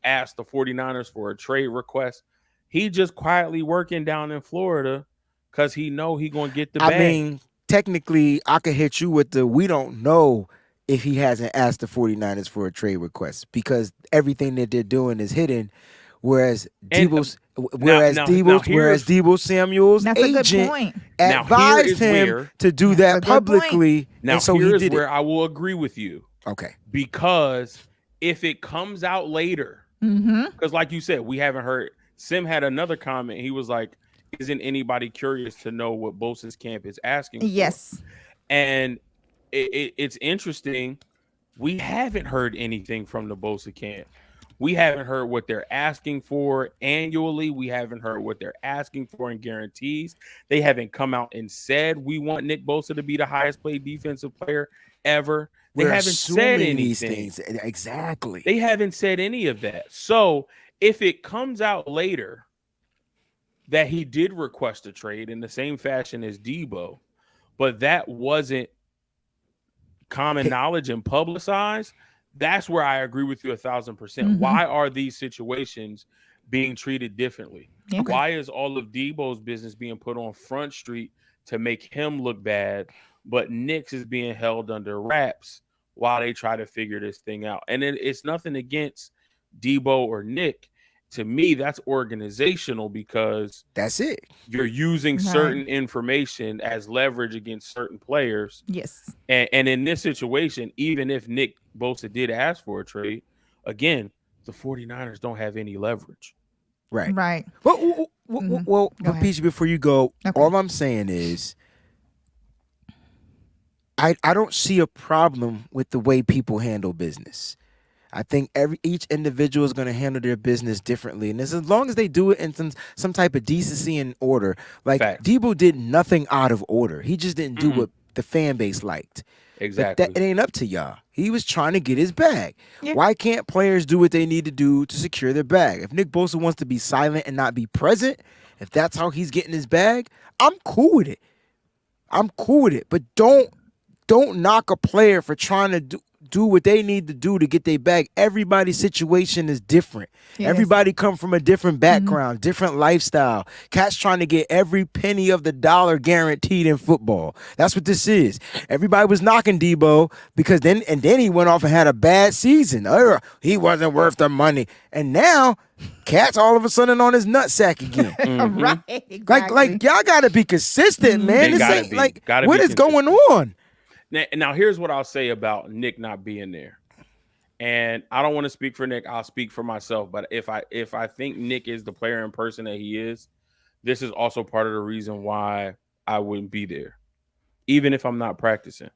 asked the 49ers for a trade request. He just quietly working down in Florida because he know he gonna get the bag. I mean, technically, I could hit you with we don't know if he hasn't asked the 49ers for a trade request, because everything that they're doing is hidden. Whereas Debo Samuel's agent advised him to do that publicly. Now, and so here's he did where I will agree with you. Okay. Because if it comes out later, because like you said, we haven't heard. Sim had another comment. He was like, isn't anybody curious to know what Bosa's camp is asking for? Yes. And it's interesting. We haven't heard anything from the Bosa camp. We haven't heard what they're asking for annually. We haven't heard what they're asking for in guarantees. They haven't come out and said we want Nick Bosa to be the highest paid defensive player ever. They haven't said anything. These things. Exactly. They haven't said any of that. So if it comes out later that he did request a trade in the same fashion as Debo, but that wasn't common knowledge and publicized, that's where I agree with you 1,000%. Why are these situations being treated differently? Okay. Why is all of Debo's business being put on Front Street to make him look bad, but Nick's is being held under wraps while they try to figure this thing out? And it's nothing against Debo or Nick. To me, that's organizational, because that's it. You're using certain information as leverage against certain players. Yes. And in this situation, even if Nick Bosa did ask for a trade, again, the 49ers don't have any leverage. Right. Right. Well, Peachy, before you go, all I'm saying is I don't see a problem with the way people handle business. I think each individual is going to handle their business differently, and as long as they do it in some type of decency and order. Like Debo did nothing out of order. He just didn't do what the fan base liked. Exactly. But it ain't up to y'all. He was trying to get his bag. Yeah. Why can't players do what they need to do to secure their bag? If Nick Bosa wants to be silent and not be present, if that's how he's getting his bag, I'm cool with it. But don't knock a player for trying to do what they need to do to get their bag. Everybody's situation is different. Yes. Everybody come from a different background, different lifestyle. Cats trying to get every penny of the dollar guaranteed in football. That's what this is. Everybody was knocking Debo because then he went off and had a bad season. He wasn't worth the money. And now Cats all of a sudden on his nutsack again. Right. Exactly. Like y'all gotta be consistent, man. This ain't like what is going on? Now, here's what I'll say about Nick not being there. And I don't want to speak for Nick. I'll speak for myself. But if I think Nick is the player and person that he is, this is also part of the reason why I wouldn't be there, even if I'm not practicing.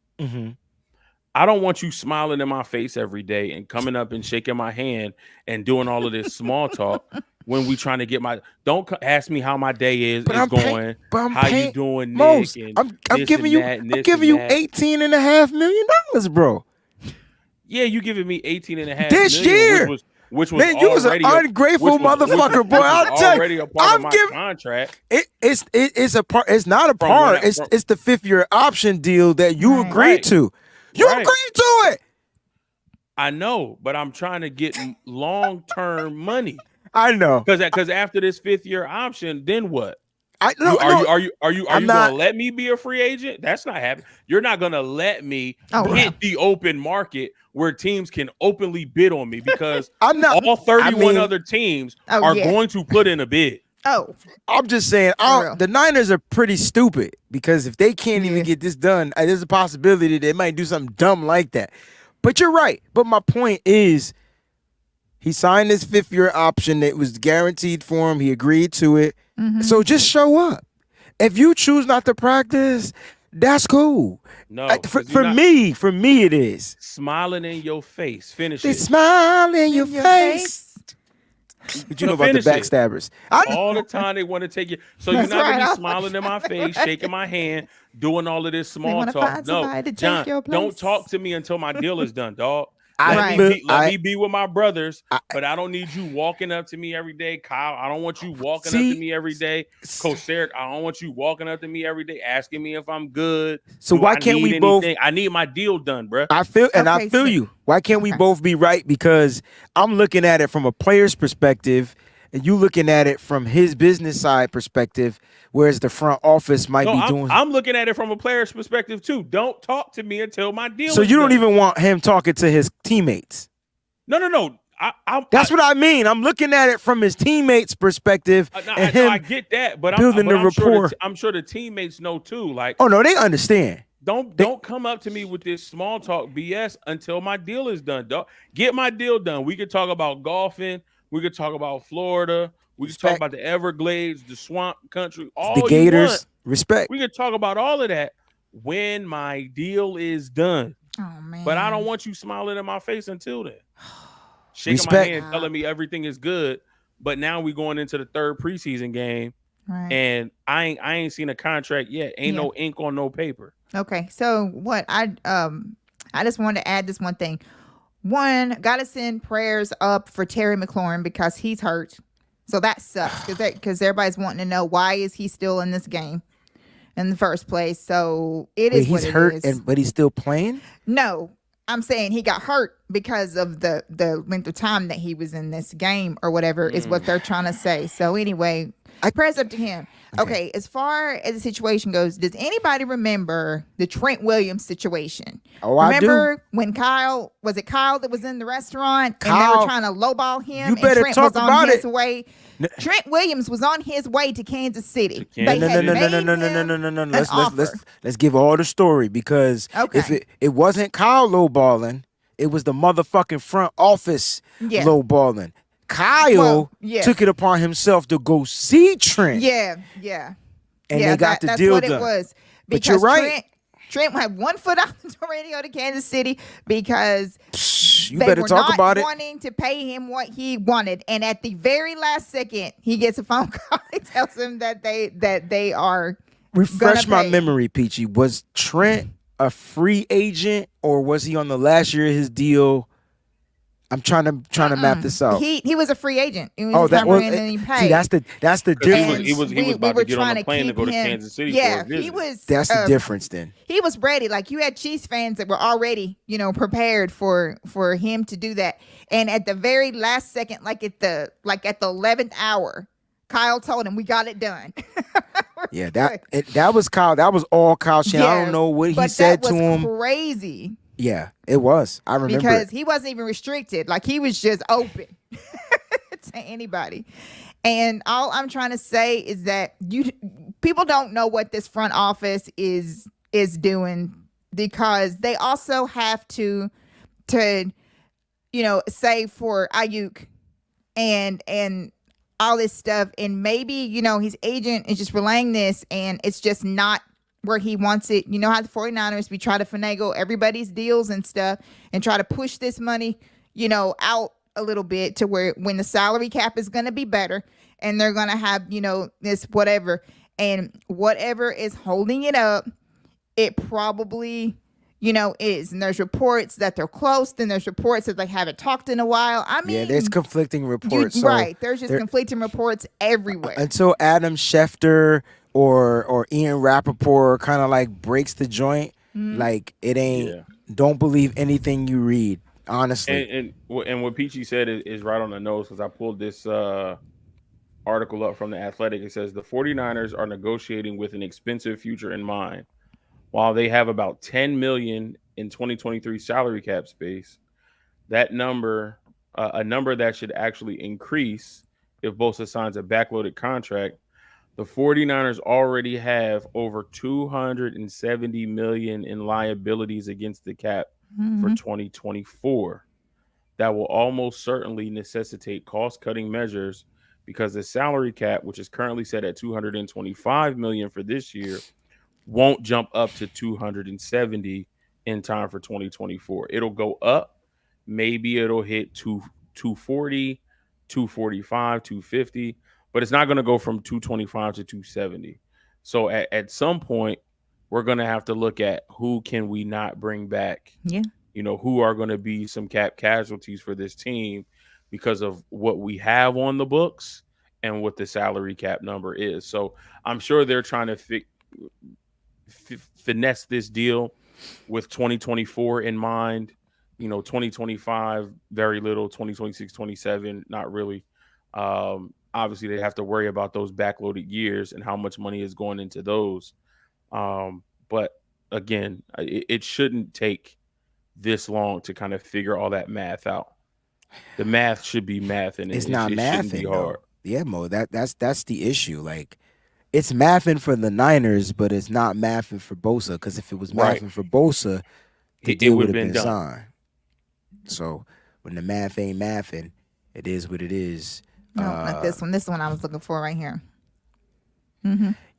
I don't want you smiling in my face every day and coming up and shaking my hand and doing all of this small talk when we trying to get my. Don't ask me how my day is going. How you doing, Nick? I'm giving you $18.5 million, bro. Yeah, you giving me $18.5 this million, year. Which was man, you was an ungrateful motherfucker, boy. I'll tell you, I'm giving contract. It's a part. It's not a part. It's the 5th-year option deal that you agreed to. You agreed to it. I know, but I'm trying to get long-term money. I know, because after this 5th-year option, then what? Are you gonna let me be a free agent? That's not happening. You're not gonna let me hit the open market where teams can openly bid on me, because all 31 other teams are going to put in a bid. I'm just saying, the Niners are pretty stupid, because if they can't even get this done, there's a possibility that they might do something dumb like that. But you're right. But my point is, he signed this 5th-year option that was guaranteed for him. He agreed to it. So just show up. If you choose not to practice, that's cool. No, for me, it is. Smiling in your face. Finish they it. Smile in your face. What you know about the backstabbers? All the time they want to take you. So you're not gonna be smiling in my face, shaking my hand, doing all of this small talk. No, John, don't talk to me until my deal is done, dog. Let me be with my brothers, but I don't need you walking up to me every day. Kyle, I don't want you walking up to me every day. Coach Eric, I don't want you walking up to me every day asking me if I'm good. So why can't we both? I need my deal done, bro. I feel you. Why can't we both be right? Because I'm looking at it from a player's perspective, you looking at it from his business side perspective, whereas the front office might be doing. I'm looking at it from a player's perspective too. Don't talk to me until my deal. So is you don't done. even want him talking to his teammates. No. That's what I mean. I'm looking at it from his teammates' perspective. I get that, but building the rapport. I'm sure the teammates know too. Like, oh no, they understand. Don't come up to me with this small talk BS until my deal is done. Get my deal done. We could talk about golfing. We could talk about Florida. We could talk about the Everglades, the swamp country, all the Gators. Respect. We could talk about all of that when my deal is done. Oh man! But I don't want you smiling in my face until then. Shaking my hand, telling me everything is good. But now we going into the third preseason game, and I ain't seen a contract yet. Ain't no ink on no paper. Okay, so what I just wanted to add this one thing. One, gotta send prayers up for Terry McLaurin because he's hurt. So that sucks because everybody's wanting to know why is he still in this game in the first place. So he's hurt, but he's still playing. No, I'm saying he got hurt because of the length of time that he was in this game or whatever is what they're trying to say. So anyway, prayers up to him. Okay, as far as the situation goes, does anybody remember the Trent Williams situation? Oh, I do. Remember when Kyle that was in the restaurant and they were trying to lowball him? You better Trent talk was about on his it. way. Trent Williams was on his way to Kansas City. No. Let's give all the story because if it wasn't Kyle lowballing, it was the motherfucking front office lowballing. Kyle took it upon himself to go see Trent. Yeah. And they got the deal done. That's what it was. But you're right. Trent had 1 foot out the radio to Kansas City because you better talk about it. Wanting to pay him what he wanted, and at the very last second, he gets a phone call. He tells him that they are. Refresh my memory, Peachy. Was Trent a free agent or was he on the last year of his deal? I'm trying to map this out. He was a free agent. See, that's the difference. He was about to get on a plane to go to Kansas City. Yeah, he was. That's the difference. Then he was ready. Like you had Chiefs fans that were already, prepared for him to do that. And at the very last second, like at the 11th hour, Kyle told him, "We got it done." Yeah, that was Kyle. That was all Kyle Shanahan. I don't know what he said to him. Crazy. Yeah, it was. I remember because he wasn't even restricted. Like he was just open to anybody. And all I'm trying to say is that people don't know what this front office is doing because they also have to say for Ayuk and all this stuff, and maybe his agent is just relaying this, and it's just not where he wants it. You know how the 49ers, we try to finagle everybody's deals and stuff and try to push this money, out a little bit to where when the salary cap is going to be better and they're going to have, this whatever. And whatever is holding it up, it probably, is. And there's reports that they're close, and there's reports that they haven't talked in a while. I mean, yeah, there's conflicting reports. Right. There's just conflicting reports everywhere. Until Adam Schefter or Ian Rappaport kind of like breaks the joint, like it ain't. Don't believe anything you read, honestly. And what Peachy said is right on the nose because I pulled this article up from The Athletic. It says the 49ers are negotiating with an expensive future in mind. While they have about $10 million in 2023 salary cap space, that number, a number that should actually increase if Bosa signs a backloaded contract. The 49ers already have over $270 million in liabilities against the cap for 2024. That will almost certainly necessitate cost-cutting measures because the salary cap, which is currently set at $225 million for this year, won't jump up to 270 in time for 2024. It'll go up. Maybe it'll hit 240, 245, 250. But it's not going to go from 225 to 270. So at some point, we're going to have to look at who can we not bring back. Yeah. Who are going to be some cap casualties for this team because of what we have on the books and what the salary cap number is. So I'm sure they're trying to finesse this deal with 2024 in mind. 2025, very little. 2026, 27, not really. obviously they have to worry about those backloaded years and how much money is going into those. But again, it shouldn't take this long to kind of figure all that math out. The math should be math, and it's not mathing. Shouldn't be hard. Yeah, Mo, that's the issue. Like, it's mathing for the Niners, but it's not mathing for Bosa. Because if it was mathing for Bosa, the deal would have been signed. So when the math ain't mathing, it is what it is. No, not this one. This one I was looking for right here.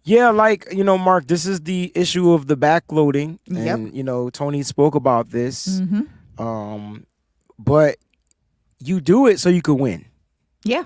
Yeah, like, Mark, this is the issue of the backloading. And, Tony spoke about this. But you do it so you can win. Yeah.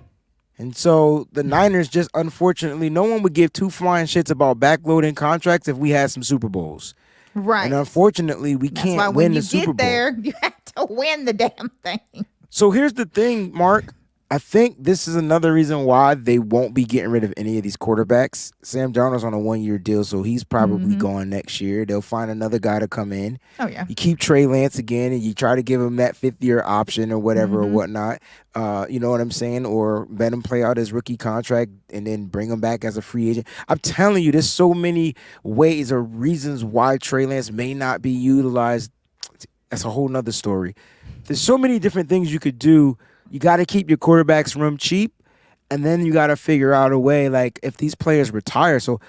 And so the Niners just, unfortunately, no one would give two flying shits about backloading contracts if we had some Super Bowls. Right. And unfortunately, we can't win the Super Bowl. When you get there, you have to win the damn thing. So here's the thing, Mark. I think this is another reason why they won't be getting rid of any of these quarterbacks. Sam Darnold's on a 1-year deal, so he's probably going next year. They'll find another guy to come in. Oh, yeah. You keep Trey Lance again, and you try to give him that 5th-year option or whatever or whatnot. You know what I'm saying? Or let him play out his rookie contract and then bring him back as a free agent. I'm telling you, there's so many ways or reasons why Trey Lance may not be utilized. That's a whole nother story. There's so many different things you could do. You got to keep your quarterback's room cheap, and then you got to figure out a way, like, if these players retire. So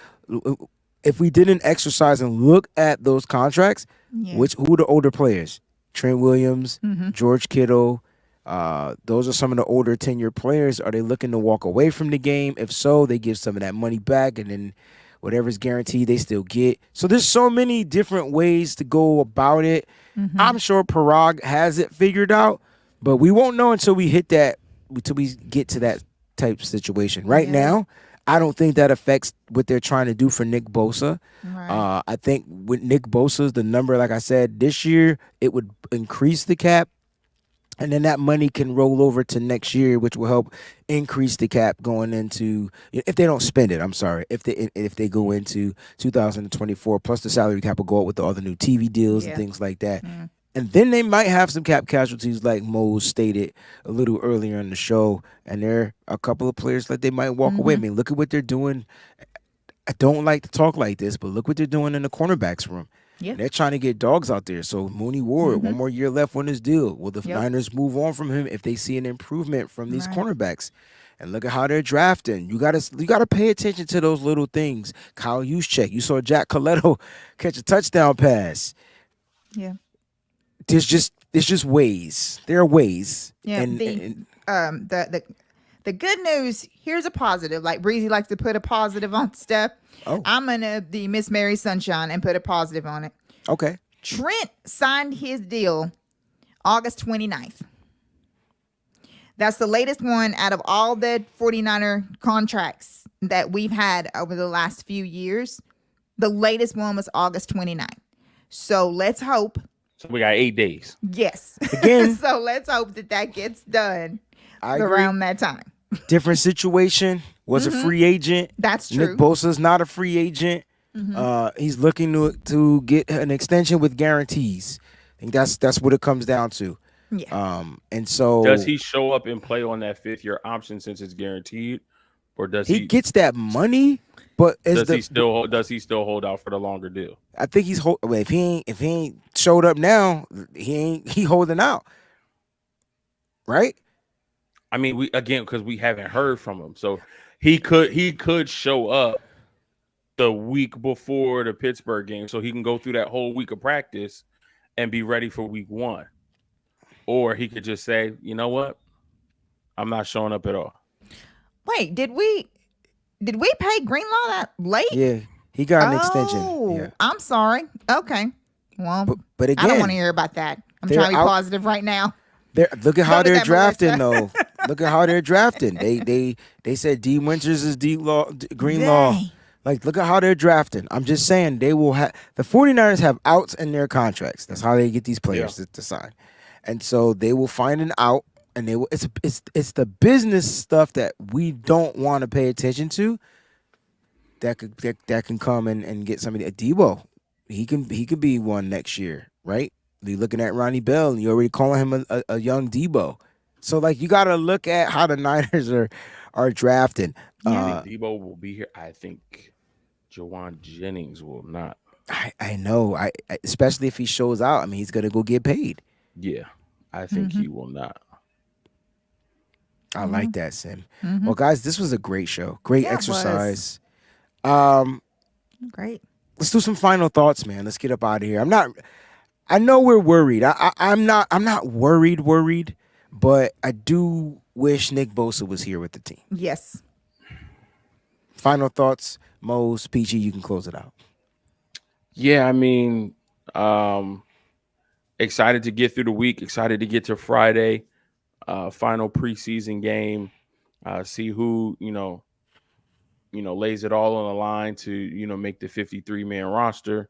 if we didn't exercise and look at those contracts, who are the older players? Trent Williams, George Kittle. Those are some of the older 10-year players. Are they looking to walk away from the game? If so, they give some of that money back, and then whatever's guaranteed, they still get. So there's so many different ways to go about it. I'm sure Parag has it figured out. But we won't know until we get to that type of situation. Right now, I don't think that affects what they're trying to do for Nick Bosa. Right. I think with Nick Bosa's, the number, like I said, this year, it would increase the cap. And then that money can roll over to next year, which will help increase the cap going into, if they don't spend it, I'm sorry, if they go into 2024, plus the salary cap will go up with all the new TV deals and things like that. And then they might have some cap casualties, like Mo stated a little earlier in the show. And there are a couple of players that they might walk away. I mean, look at what they're doing. I don't like to talk like this, but look what they're doing in the cornerbacks room. Yeah. They're trying to get dogs out there. So Mooney Ward, 1 more year left on his deal. Will the Niners move on from him if they see an improvement from these cornerbacks? And look at how they're drafting. You gotta pay attention to those little things. Kyle Juszczyk. You saw Jack Coletto catch a touchdown pass. Yeah. There's just ways. There are ways. Yeah. The good news, here's a positive. Like Breezie likes to put a positive on stuff. Oh. I'm gonna be Miss Mary Sunshine and put a positive on it. Okay. Trent signed his deal August 29th. That's the latest one out of all the 49er contracts that we've had over the last few years. The latest one was August 29th. So let's hope. So we got 8 days. Yes. Again. So let's hope that gets done I around agree. that time. Different situation. Was a free agent. That's true. Nick Bosa's not a free agent. He's looking to get an extension with guarantees. I think that's what it comes down to. Yeah. And so does he show up and play on that 5th-year option since it's guaranteed, or does he gets that money? But does he still hold out for the longer deal? I think he's if he ain't showed up now, he holding out, right? I mean, because we haven't heard from him, so he could show up the week before the Pittsburgh game, so he can go through that whole week of practice and be ready for week 1. Or he could just say, you know what, I'm not showing up at all. Wait, did we pay Greenlaw that late? Yeah, he got an extension. Yeah. I'm sorry. Okay. Well, but again, I don't want to hear about that. I'm trying to be positive right now. Look at how they're drafting, though. Look at how they're drafting. They said D Winters is Greenlaw. Like, look at how they're drafting. I'm just saying they will have the 49ers have outs in their contracts. That's how they get these players to sign. And so they will find an out, and they will. It's the business stuff that we don't want to pay attention to. That can come and get somebody. A Debo, he could be one next year, right? You're looking at Ronnie Bell, and you're already calling him a young Debo. So, like, you got to look at how the Niners are drafting. I think Debo will be here. I think Jawan Jennings will not. I know. I especially if he shows out. I mean, he's gonna go get paid. Yeah, I think he will not. I like that, Sim. Well, guys, this was a great show. Great exercise. Great. Let's do some final thoughts, man. Let's get up out of here. I know we're worried. I'm not worried, but I do wish Nick Bosa was here with the team. Yes. Final thoughts, Mose, PG, you can close it out. Yeah, I mean, excited to get through the week, excited to get to Friday, final preseason game, see who, lays it all on the line to, make the 53-man roster.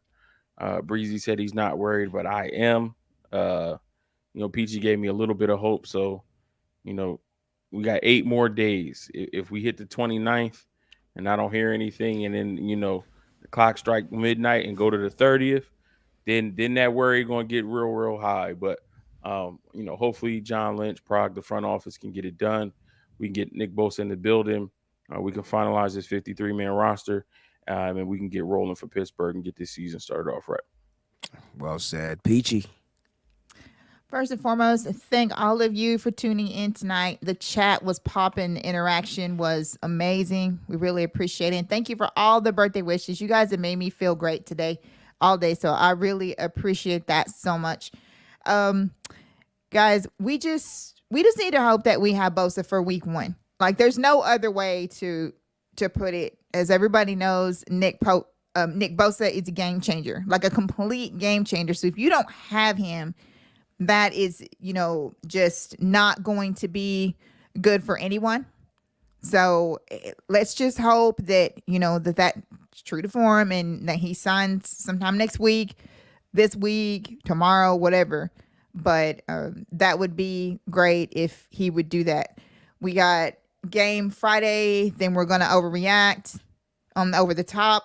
Breezie said he's not worried, but I am. PG gave me a little bit of hope. So, we got 8 more days. If we hit the 29th and I don't hear anything, and then, the clock strike midnight and go to the 30th, then that worry going to get real high. But, hopefully John Lynch, Prague, the front office can get it done. We can get Nick Bosa in the building. We can finalize this 53-man roster, and we can get rolling for Pittsburgh and get this season started off right. Well said. Peachy. First and foremost, thank all of you for tuning in tonight. The chat was popping. The interaction was amazing. We really appreciate it. And thank you for all the birthday wishes. You guys have made me feel great today, all day. So I really appreciate that so much. Guys, we just need to hope that we have Bosa for week 1. Like, there's no other way to put it. As everybody knows, Nick Bosa is a game changer, like a complete game changer. So if you don't have him, that is, just not going to be good for anyone. So let's just hope that, that's true to form and that he signs sometime next week, this week, tomorrow, whatever. But that would be great if he would do that. We got game Friday, then we're going to overreact on Over the Top.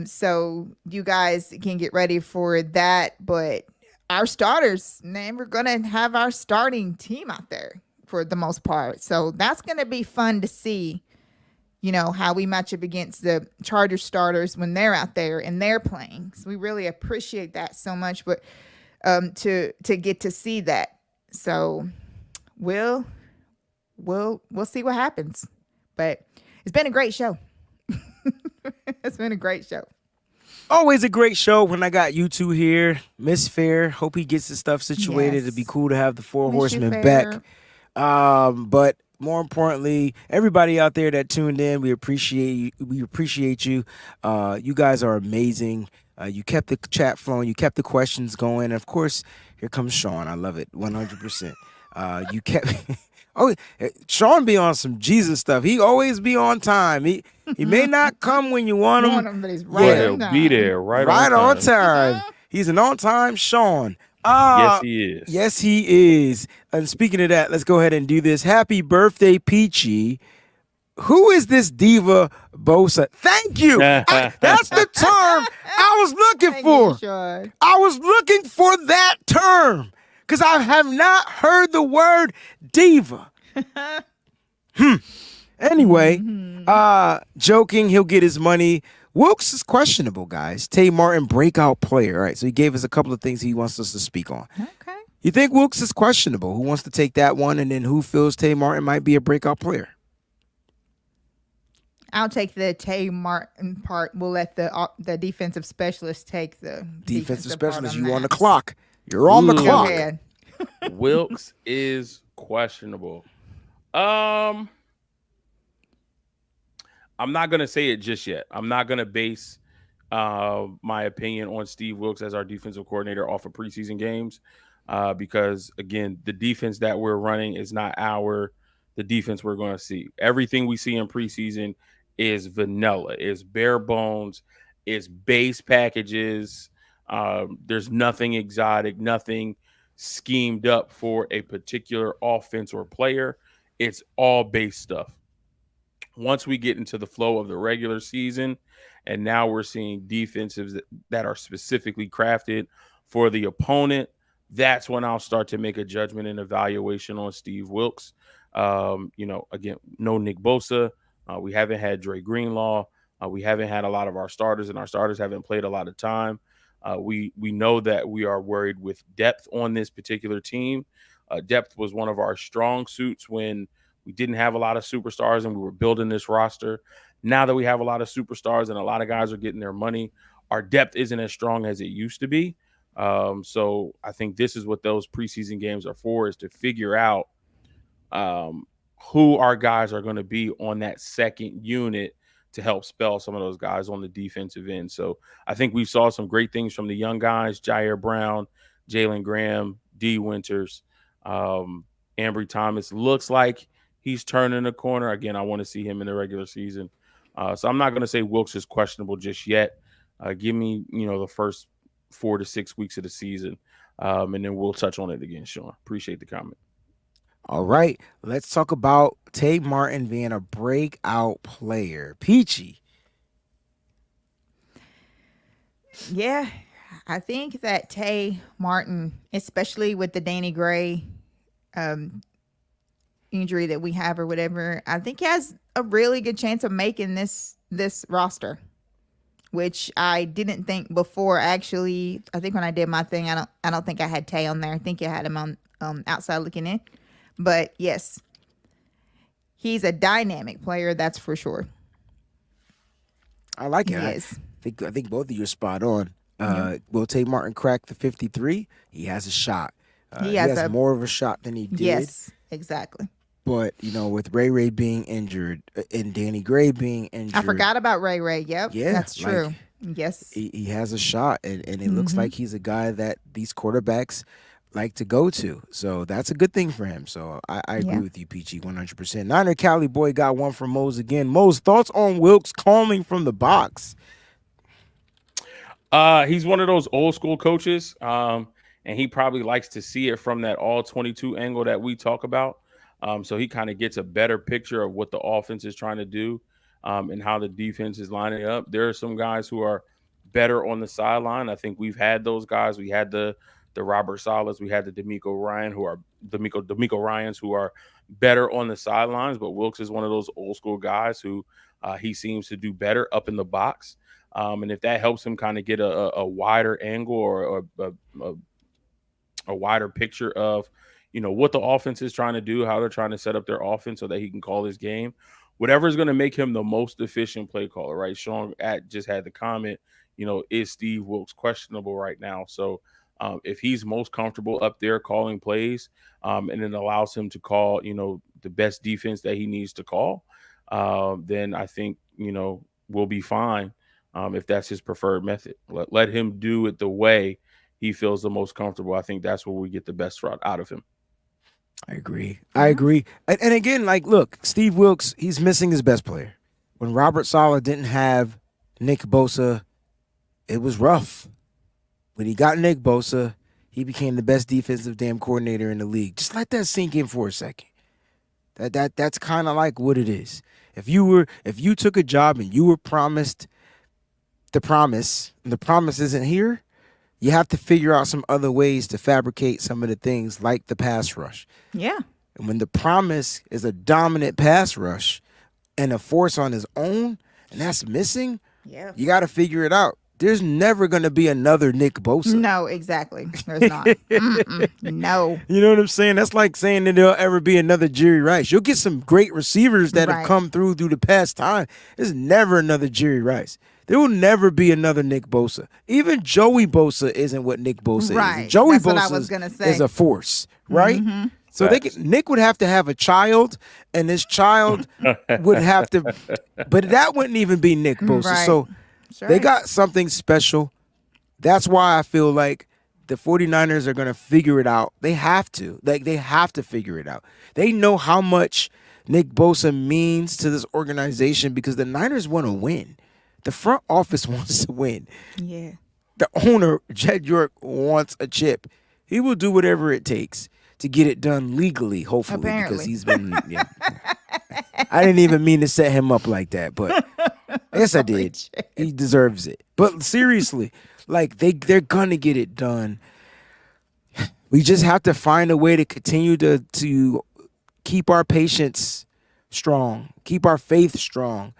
So you guys can get ready for that. But our starters, man, we're going to have our starting team out there for the most part. So that's going to be fun to see, how we match up against the Chargers starters when they're out there and they're playing. So we really appreciate that so much. But to get to see that. So we'll see what happens. But it's been a great show. It's been a great show. Always a great show when I got you two here. Miss Fair, hope he gets his stuff situated. Yes. It'd be cool to have the 4 horsemen back. But more importantly, everybody out there that tuned in, we appreciate you. You guys are amazing. You kept the chat flowing. You kept the questions going. And of course, here comes Sean. I love it, 100%. You kept... Oh, Sean be on some Jesus stuff. He always be on time. He may not come when you want him, but he's right on time. He'll be there right on time. He's an on-time Sean. Yes, he is. Yes, he is. And speaking of that, let's go ahead and do this. Happy birthday, Peachy. Who is this diva Bosa? Thank you. That's the term I was looking for. I was looking for that term because I have not heard the word diva. Anyway, joking, he'll get his money. Wilks is questionable, guys. Tay Martin, breakout player. All right, so he gave us a couple of things he wants us to speak on. Okay. You think Wilks is questionable? Who wants to take that one? And then who feels Tay Martin might be a breakout player? I'll take the Tay Martin part. We'll let the defensive specialist take the defensive specialist. You on the clock. You're on the clock. Go ahead. Wilks is questionable. I'm not going to say it just yet. I'm not going to base my opinion on Steve Wilks as our defensive coordinator off of preseason games because, again, the defense that we're running is not the defense we're going to see. Everything we see in preseason is vanilla, is bare bones, is base packages. There's nothing exotic, nothing schemed up for a particular offense or player. It's all base stuff. Once we get into the flow of the regular season, and now we're seeing defensives that are specifically crafted for the opponent, that's when I'll start to make a judgment and evaluation on Steve Wilks. Again, no Nick Bosa. We haven't had Dre Greenlaw. We haven't had a lot of our starters, and our starters haven't played a lot of time. We know that we are worried with depth on this particular team. Depth was one of our strong suits when we didn't have a lot of superstars and we were building this roster. Now that we have a lot of superstars and a lot of guys are getting their money, our depth isn't as strong as it used to be. So I think this is what those preseason games are for, is to figure out who our guys are going to be on that second unit to help spell some of those guys on the defensive end. So I think we saw some great things from the young guys, Jair Brown, Jalen Graham, D. Winters. Ambry Thomas looks like he's turning the corner. Again, I want to see him in the regular season. So I'm not going to say Wilks is questionable just yet. Give me, the first 4 to 6 weeks of the season, and then we'll touch on it again, Sean. Appreciate the comment. All right, let's talk about Tay Martin being a breakout player. Peachy. Yeah, I think that Tay Martin, especially with the Danny Gray injury that we have or whatever, I think he has a really good chance of making this roster, which I didn't think before. Actually, I think when I did my thing, I don't think I had Tay on there. I think I had him on outside looking in. But yes, he's a dynamic player, that's for sure. I like it. Yes. I think both of you are spot on. Will Tay Martin crack the 53? He has a shot. He has more of a shot than he did. Yes, exactly. But, with Ray being injured and Danny Gray being injured. I forgot about Ray. Yep. Yeah, that's true. Yes. He has a shot, and it looks like he's a guy that these quarterbacks like to go to. So that's a good thing for him. So I agree with you, Peachy, 100%. Niner Cali boy got one from Mose again. Mose, thoughts on Wilks calling from the box? He's one of those old school coaches, and he probably likes to see it from that all 22 angle that we talk about. So he kind of gets a better picture of what the offense is trying to do and how the defense is lining up. There are some guys who are better on the sideline. I think we've had those guys. We had the Robert Salas, we had the D'Amico Ryans who are better on the sidelines, but Wilks is one of those old school guys who he seems to do better up in the box. And if that helps him kind of get a wider angle or a wider picture of, what the offense is trying to do, how they're trying to set up their offense so that he can call his game, whatever is going to make him the most efficient play caller, right? Sean just had the comment, is Steve Wilks questionable right now? So if he's most comfortable up there calling plays and it allows him to call, the best defense that he needs to call, then I think, we'll be fine if that's his preferred method. Let him do it the way he feels the most comfortable. I think that's where we get the best route out of him. I agree. And again, look, Steve Wilks, he's missing his best player. When Robert Saleh didn't have Nick Bosa, it was rough. When he got Nick Bosa, he became the best defensive coordinator in the league. Just let that sink in for a second. That's kind of like what it is. If you took a job and you were promised the promise, and the promise isn't here, you have to figure out some other ways to fabricate some of the things like the pass rush. Yeah. And when the promise is a dominant pass rush and a force on his own, and that's missing, you got to figure it out. There's never going to be another Nick Bosa. No, exactly. There's not. No. You know what I'm saying? That's like saying that there'll ever be another Jerry Rice. You'll get some great receivers that have come through the past time. There's never another Jerry Rice. There will never be another Nick Bosa. Even Joey Bosa isn't what Nick Bosa is. Joey Bosa is a force, right? Mm-hmm. So Nick would have to have a child, and this child would have to, but that wouldn't even be Nick Bosa. Right. So they got something special. That's why I feel like the 49ers are going to figure it out. They have to. They have to figure it out. They know how much Nick Bosa means to this organization because the Niners want to win. The front office wants to win. Yeah. The owner, Jed York, wants a chip. He will do whatever it takes to get it done legally, hopefully. Apparently. Because he's been I didn't even mean to set him up like that, but yes, I did. He deserves it. But seriously, they're gonna get it done. We just have to find a way to continue to keep our patience strong, keep our faith strong,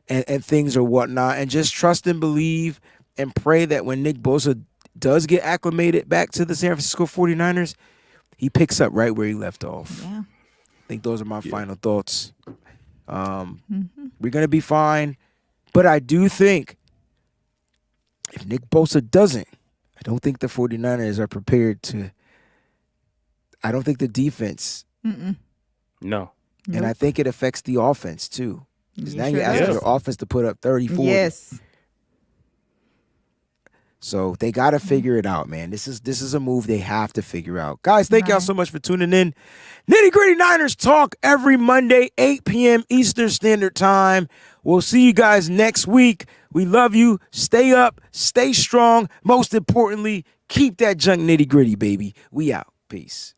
and things or whatnot, and just trust and believe and pray that when Nick Bosa does get acclimated back to the San Francisco 49ers, he picks up right where he left off. Yeah. I think those are my final thoughts. We're going to be fine, but I do think if Nick Bosa doesn't, I don't think the 49ers are prepared to. I don't think the defense. No. And I think it affects the offense, too. Because now you're sure asking does. your offense to put up 30, 40. Yes. So they got to figure it out, man. This is a move they have to figure out. Guys, thank y'all so much for tuning in. Nitty Gritty Niners Talk every Monday, 8 p.m. Eastern Standard Time. We'll see you guys next week. We love you. Stay up. Stay strong. Most importantly, keep that junk nitty gritty, baby. We out. Peace.